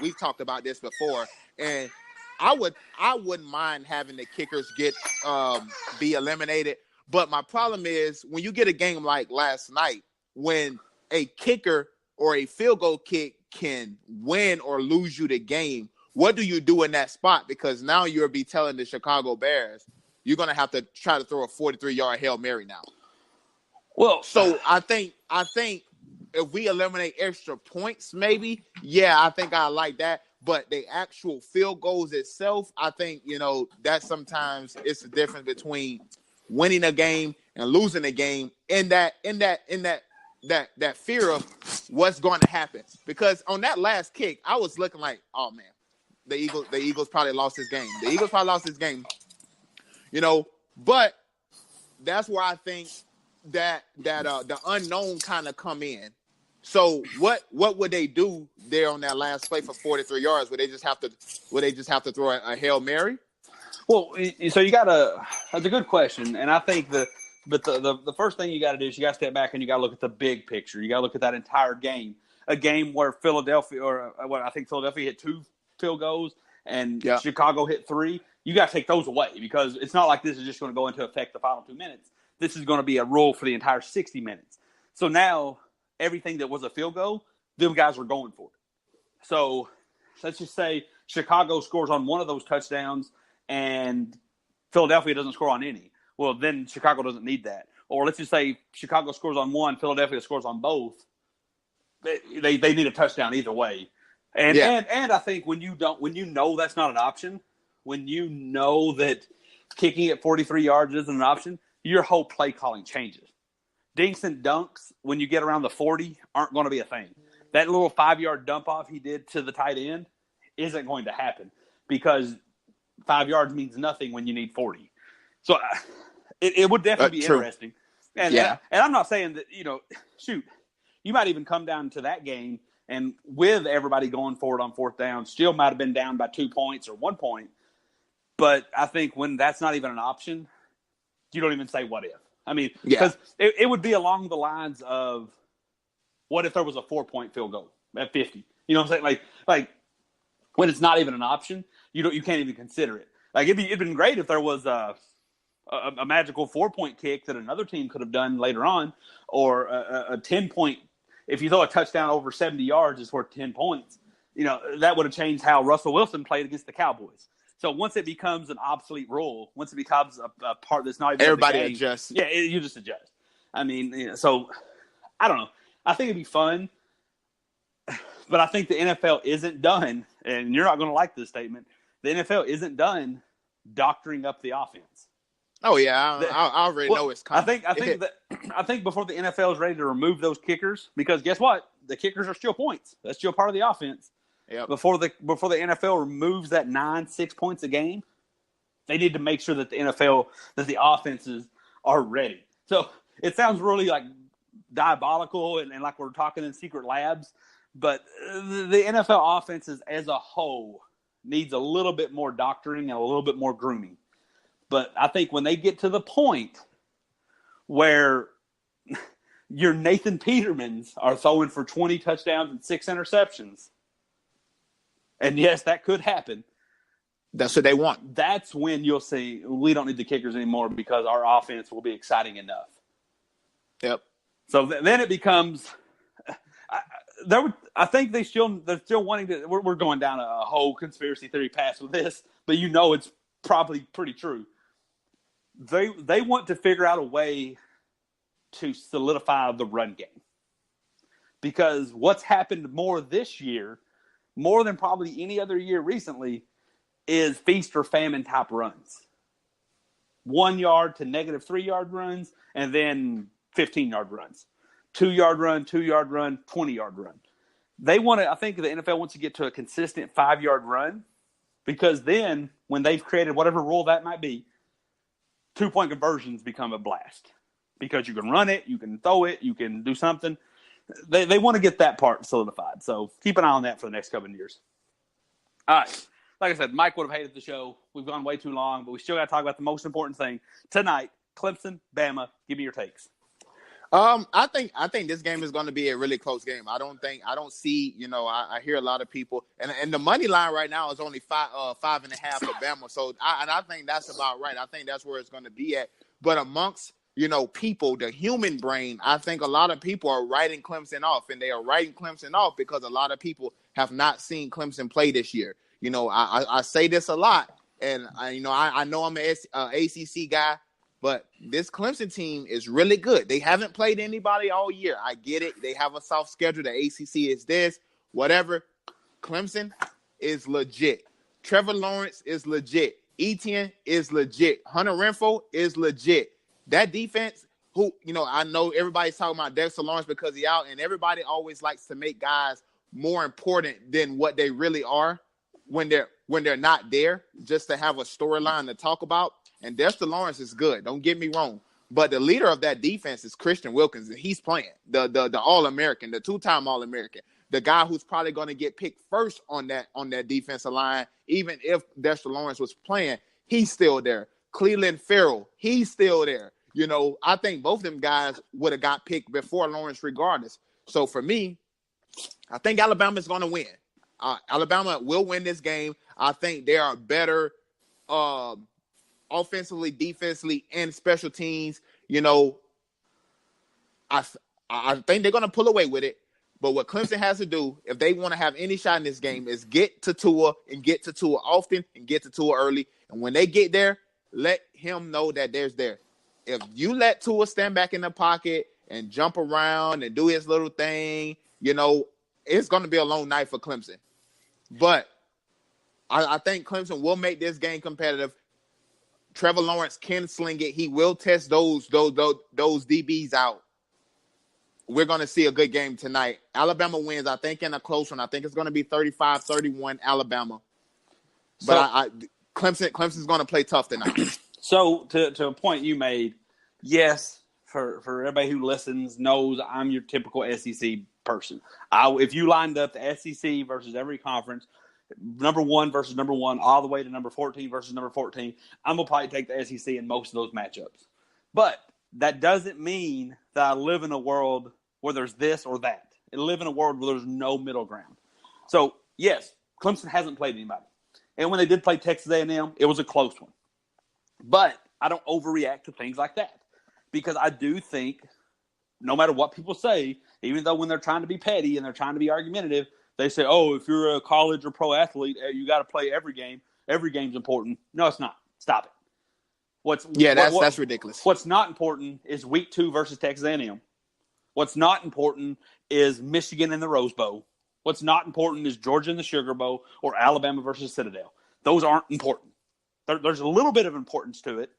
we've talked about this before, and I wouldn't mind having the kickers be eliminated. But my problem is when you get a game like last night, when a kicker or a field goal kick can win or lose you the game, what do you do in that spot? Because now you'll be telling the Chicago Bears you're going to have to try to throw a 43-yard Hail Mary now. Well, so I think if we eliminate extra points, maybe, I think I like that. But the actual field goals itself, I think, that sometimes it's the difference between winning a game and losing a game in that fear of what's going to happen. Because on that last kick, I was looking like, oh man, the Eagles probably lost this game. The Eagles probably lost this game. But that's where I think that the unknown kind of come in. So what would they do there on that last play for 43 yards? Would they just have to throw a Hail Mary? Well, so that's a good question, and I think the first thing you got to do is you got to step back and you got to look at the big picture. You got to look at that entire game, a game where I think Philadelphia hit 2 field goals and Chicago hit 3. You got to take those away because it's not like this is just going to go into effect the final 2 minutes. This is going to be a rule for the entire 60 minutes. So now everything that was a field goal, them guys were going for it. So let's just say Chicago scores on one of those touchdowns and Philadelphia doesn't score on any. Well, then Chicago doesn't need that. Or let's just say Chicago scores on one, Philadelphia scores on both. they need a touchdown either way. And I think when you know that's not an option, when you know that kicking at 43 yards isn't an option, your whole play calling changes. Dinks and dunks when you get around the 40 aren't going to be a thing. That little 5-yard dump off he did to the tight end isn't going to happen because 5 yards means nothing when you need 40. So it would definitely be interesting. And I'm not saying that, shoot, you might even come down to that game and with everybody going forward on fourth down, still might have been down by 2 points or 1 point. But I think when that's not even an option, you don't even say what if. I mean, because it would be along the lines of what if there was a 4-point field goal at 50? You know what I'm saying? Like when it's not even an option, you can't even consider it. Like it'd been great if there was a magical 4-point kick that another team could have done later on, or a 10-point. If you throw a touchdown over 70 yards, it's worth 10 points. That would have changed how Russell Wilson played against the Cowboys. So once it becomes an obsolete rule, once it becomes a part that's not even everybody the game, adjusts. Yeah, you just adjust. I mean, so I don't know. I think it'd be fun, but I think the NFL isn't done, and you're not going to like this statement. The NFL isn't done doctoring up the offense. Oh yeah, I already know it's coming. I think before the NFL is ready to remove those kickers, because guess what? The kickers are still points. That's still part of the offense. Yep. Before the NFL removes that 6 points a game, they need to make sure that the offenses are ready. So it sounds really like diabolical and like we're talking in secret labs, but the NFL offenses as a whole needs a little bit more doctoring and a little bit more grooming. But I think when they get to the point where your Nathan Petermans are throwing for 20 touchdowns and 6 interceptions, and yes, that could happen. That's what they want. That's when you'll see we don't need the kickers anymore because our offense will be exciting enough. Yep. So then it becomes. I think they're still wanting to. We're going down a whole conspiracy theory path with this, but it's probably pretty true. They want to figure out a way to solidify the run game, because what's happened more this year, more than probably any other year recently, is feast or famine type runs. 1 yard to negative 3 yard runs, and then 15-yard runs. 2-yard run, 2-yard run, 20-yard run. I think the NFL wants to get to a consistent 5-yard run, because then when they've created whatever rule that might be, 2-point conversions become a blast. Because you can run it, you can throw it, you can do something. They want to get that part solidified. So keep an eye on that for the next couple of years. All right. Like I said, Mike would have hated the show. We've gone way too long, but we still got to talk about the most important thing tonight. Clemson, Bama. Give me your takes. I think this game is going to be a really close game. I don't see, I hear a lot of people, and the money line right now is only 5.5 for Bama. So I think that's about right. I think that's where it's going to be at. But amongst, people, the human brain, I think a lot of people are writing Clemson off, and they are writing Clemson off because a lot of people have not seen Clemson play this year. I say this a lot, and I know I'm an ACC guy. But this Clemson team is really good. They haven't played anybody all year. I get it. They have a soft schedule. The ACC is this, whatever. Clemson is legit. Trevor Lawrence is legit. Etienne is legit. Hunter Renfrow is legit. That defense, I know everybody's talking about Dexter Lawrence because he's out, and everybody always likes to make guys more important than what they really are when they're not there, just to have a storyline to talk about. And Dexter Lawrence is good. Don't get me wrong. But the leader of that defense is Christian Wilkins, and he's playing the All-American, the 2-time All-American, the guy who's probably going to get picked first on that defensive line. Even if Dexter Lawrence was playing, he's still there. Cleveland Farrell, he's still there. I think both of them guys would have got picked before Lawrence regardless. So for me, I think Alabama's going to win. Alabama will win this game. I think they are better offensively, defensively, and special teams. I think they're going to pull away with it. But what Clemson has to do, if they want to have any shot in this game, is get to Tua and get to Tua often and get to Tua early. And when they get there, let him know that there's there. If you let Tua stand back in the pocket and jump around and do his little thing, it's going to be a long night for Clemson. But I think Clemson will make this game competitive. Trevor Lawrence can sling it. He will test those DBs out. We're going to see a good game tonight. Alabama wins, I think, in a close one. I think it's going to be 35-31 Alabama. But Clemson's going to play tough tonight. So to a point you made, yes, for everybody who listens knows I'm your typical SEC person. If you lined up the SEC versus every conference, number 1 versus number 1, all the way to number 14 versus number 14, I'm going to probably take the SEC in most of those matchups. But that doesn't mean that I live in a world where there's this or that. I live in a world where there's no middle ground. So, yes, Clemson hasn't played anybody. And when they did play Texas A&M, it was a close one. But I don't overreact to things like that because I do think no matter what people say, even though when they're trying to be petty and they're trying to be argumentative, they say, oh, if you're a college or pro athlete, you got to play every game. Every game's important. No, it's not. Stop it. That's ridiculous. What's not important is week 2 versus Texas A&M. What's not important is Michigan in the Rose Bowl. What's not important is Georgia in the Sugar Bowl or Alabama versus Citadel. Those aren't important. There's a little bit of importance to it,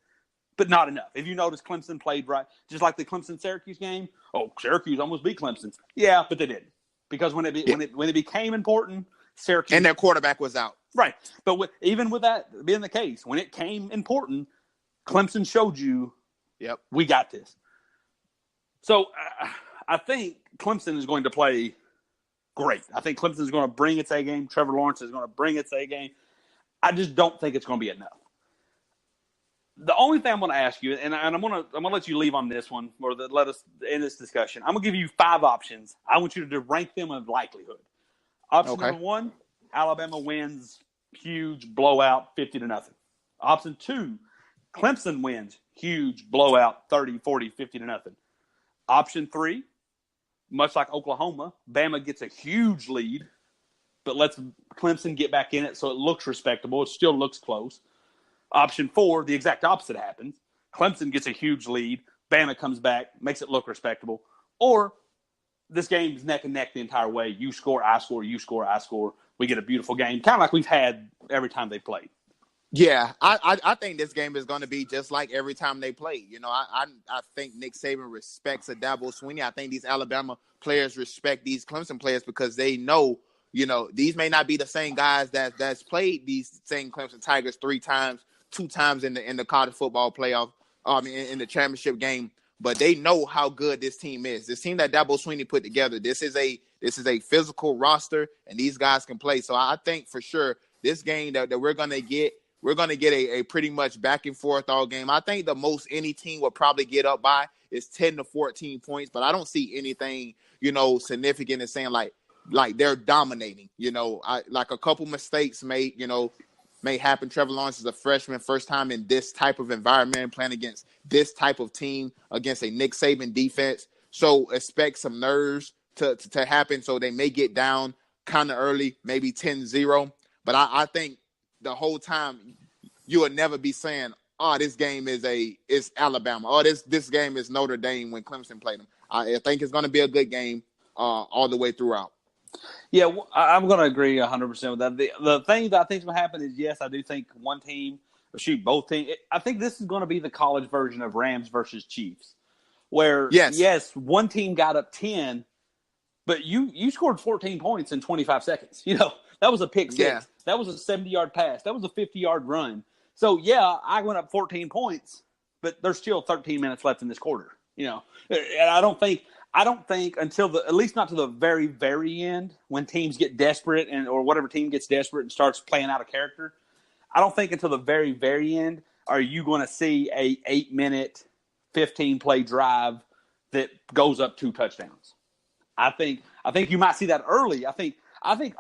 but not enough. If you notice, Clemson played right, just like the Clemson-Syracuse game. Oh, Syracuse almost beat Clemson. Yeah, but they didn't. Because when it became important, Syracuse and their quarterback was out. Right, but even with that being the case, when it came important, Clemson showed you, yep, we got this. So I think Clemson is going to play great. I think Clemson is going to bring its A game. Trevor Lawrence is going to bring its A game. I just don't think it's going to be enough. The only thing I'm going to ask you, and I'm going to let you leave on this one, or let us end this discussion. I'm going to give you 5 options. I want you to rank them of likelihood. Option number 1, Alabama wins, huge blowout, 50-0. Option 2, Clemson wins, huge blowout, 30, 40, 50-0. Option 3, much like Oklahoma, Bama gets a huge lead, but lets Clemson get back in it so it looks respectable. It still looks close. Option 4, the exact opposite happens. Clemson gets a huge lead. Bama comes back, makes it look respectable. Or this game is neck and neck the entire way. You score, I score, you score, I score. We get a beautiful game, kind of like we've had every time they played. Yeah, I think this game is going to be just like every time they play. I think Nick Saban respects Dabo Swinney. I think these Alabama players respect these Clemson players because they know, these may not be the same guys that's played these same Clemson Tigers 3 times, 2 times in the college football playoff, in the championship game, but they know how good this team is. This team that Dabo Swinney put together, this is a physical roster, and these guys can play. So I think for sure this game that we're gonna get a pretty much back and forth all game. I think the most any team will probably get up by is 10 to 14 points, but I don't see anything significant in saying like they're dominating. Like a couple mistakes may happen. Trevor Lawrence is a freshman, first time in this type of environment, playing against this type of team, against a Nick Saban defense. So expect some nerves to happen. So they may get down kind of early, maybe 10-0. But I think the whole time you would never be saying, oh, this game is Alabama. Oh, this game is Notre Dame when Clemson played them. I think it's going to be a good game all the way throughout. Yeah, I'm going to agree 100% with that. The thing that I think is going to happen is, yes, I do think both teams. I think this is going to be the college version of Rams versus Chiefs, where, yes, one team got up 10, but you scored 14 points in 25 seconds. That was a pick 6. Yeah. That was a 70-yard pass. That was a 50-yard run. So, yeah, I went up 14 points, but there's still 13 minutes left in this quarter. And I don't think until at least not to the very, very end, when teams get desperate or whatever team gets desperate and starts playing out of character, I don't think until the very, very end are you going to see a 8-minute, 15-play drive that goes up 2 touchdowns. I think you might see that early. I think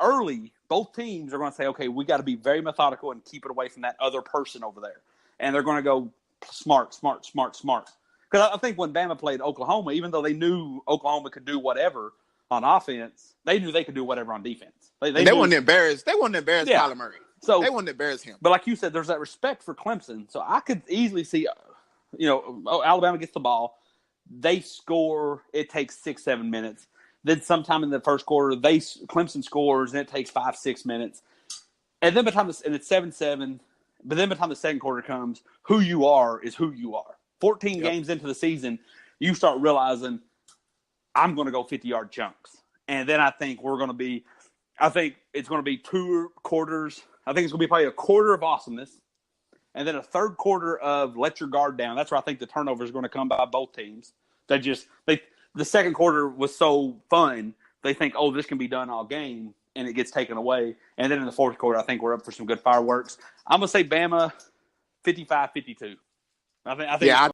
early both teams are going to say, okay, we got to be very methodical and keep it away from that other person over there, and they're going to go smart. Because I think when Bama played Oklahoma, even though they knew Oklahoma could do whatever on offense, they knew they could do whatever on defense. They wouldn't embarrass. They wouldn't embarrass Kyler Murray. So they wouldn't embarrass him. But like you said, there's that respect for Clemson. So I could easily see, Alabama gets the ball, they score. It takes 6-7 minutes. Then sometime in the first quarter, Clemson scores, and it takes 5-6 minutes. And then it's 7-7. But then by the time the second quarter comes, who you are is who you are. 14 games into the season, you start realizing, I'm going to go 50-yard chunks. And then I think it's going to be 2 quarters. I think it's going to be probably a quarter of awesomeness. And then a third quarter of let your guard down. That's where I think the turnover is going to come by both teams. The second quarter was so fun. They think, oh, this can be done all game. And it gets taken away. And then in the fourth quarter, I think we're up for some good fireworks. I'm going to say Bama 55-52. I think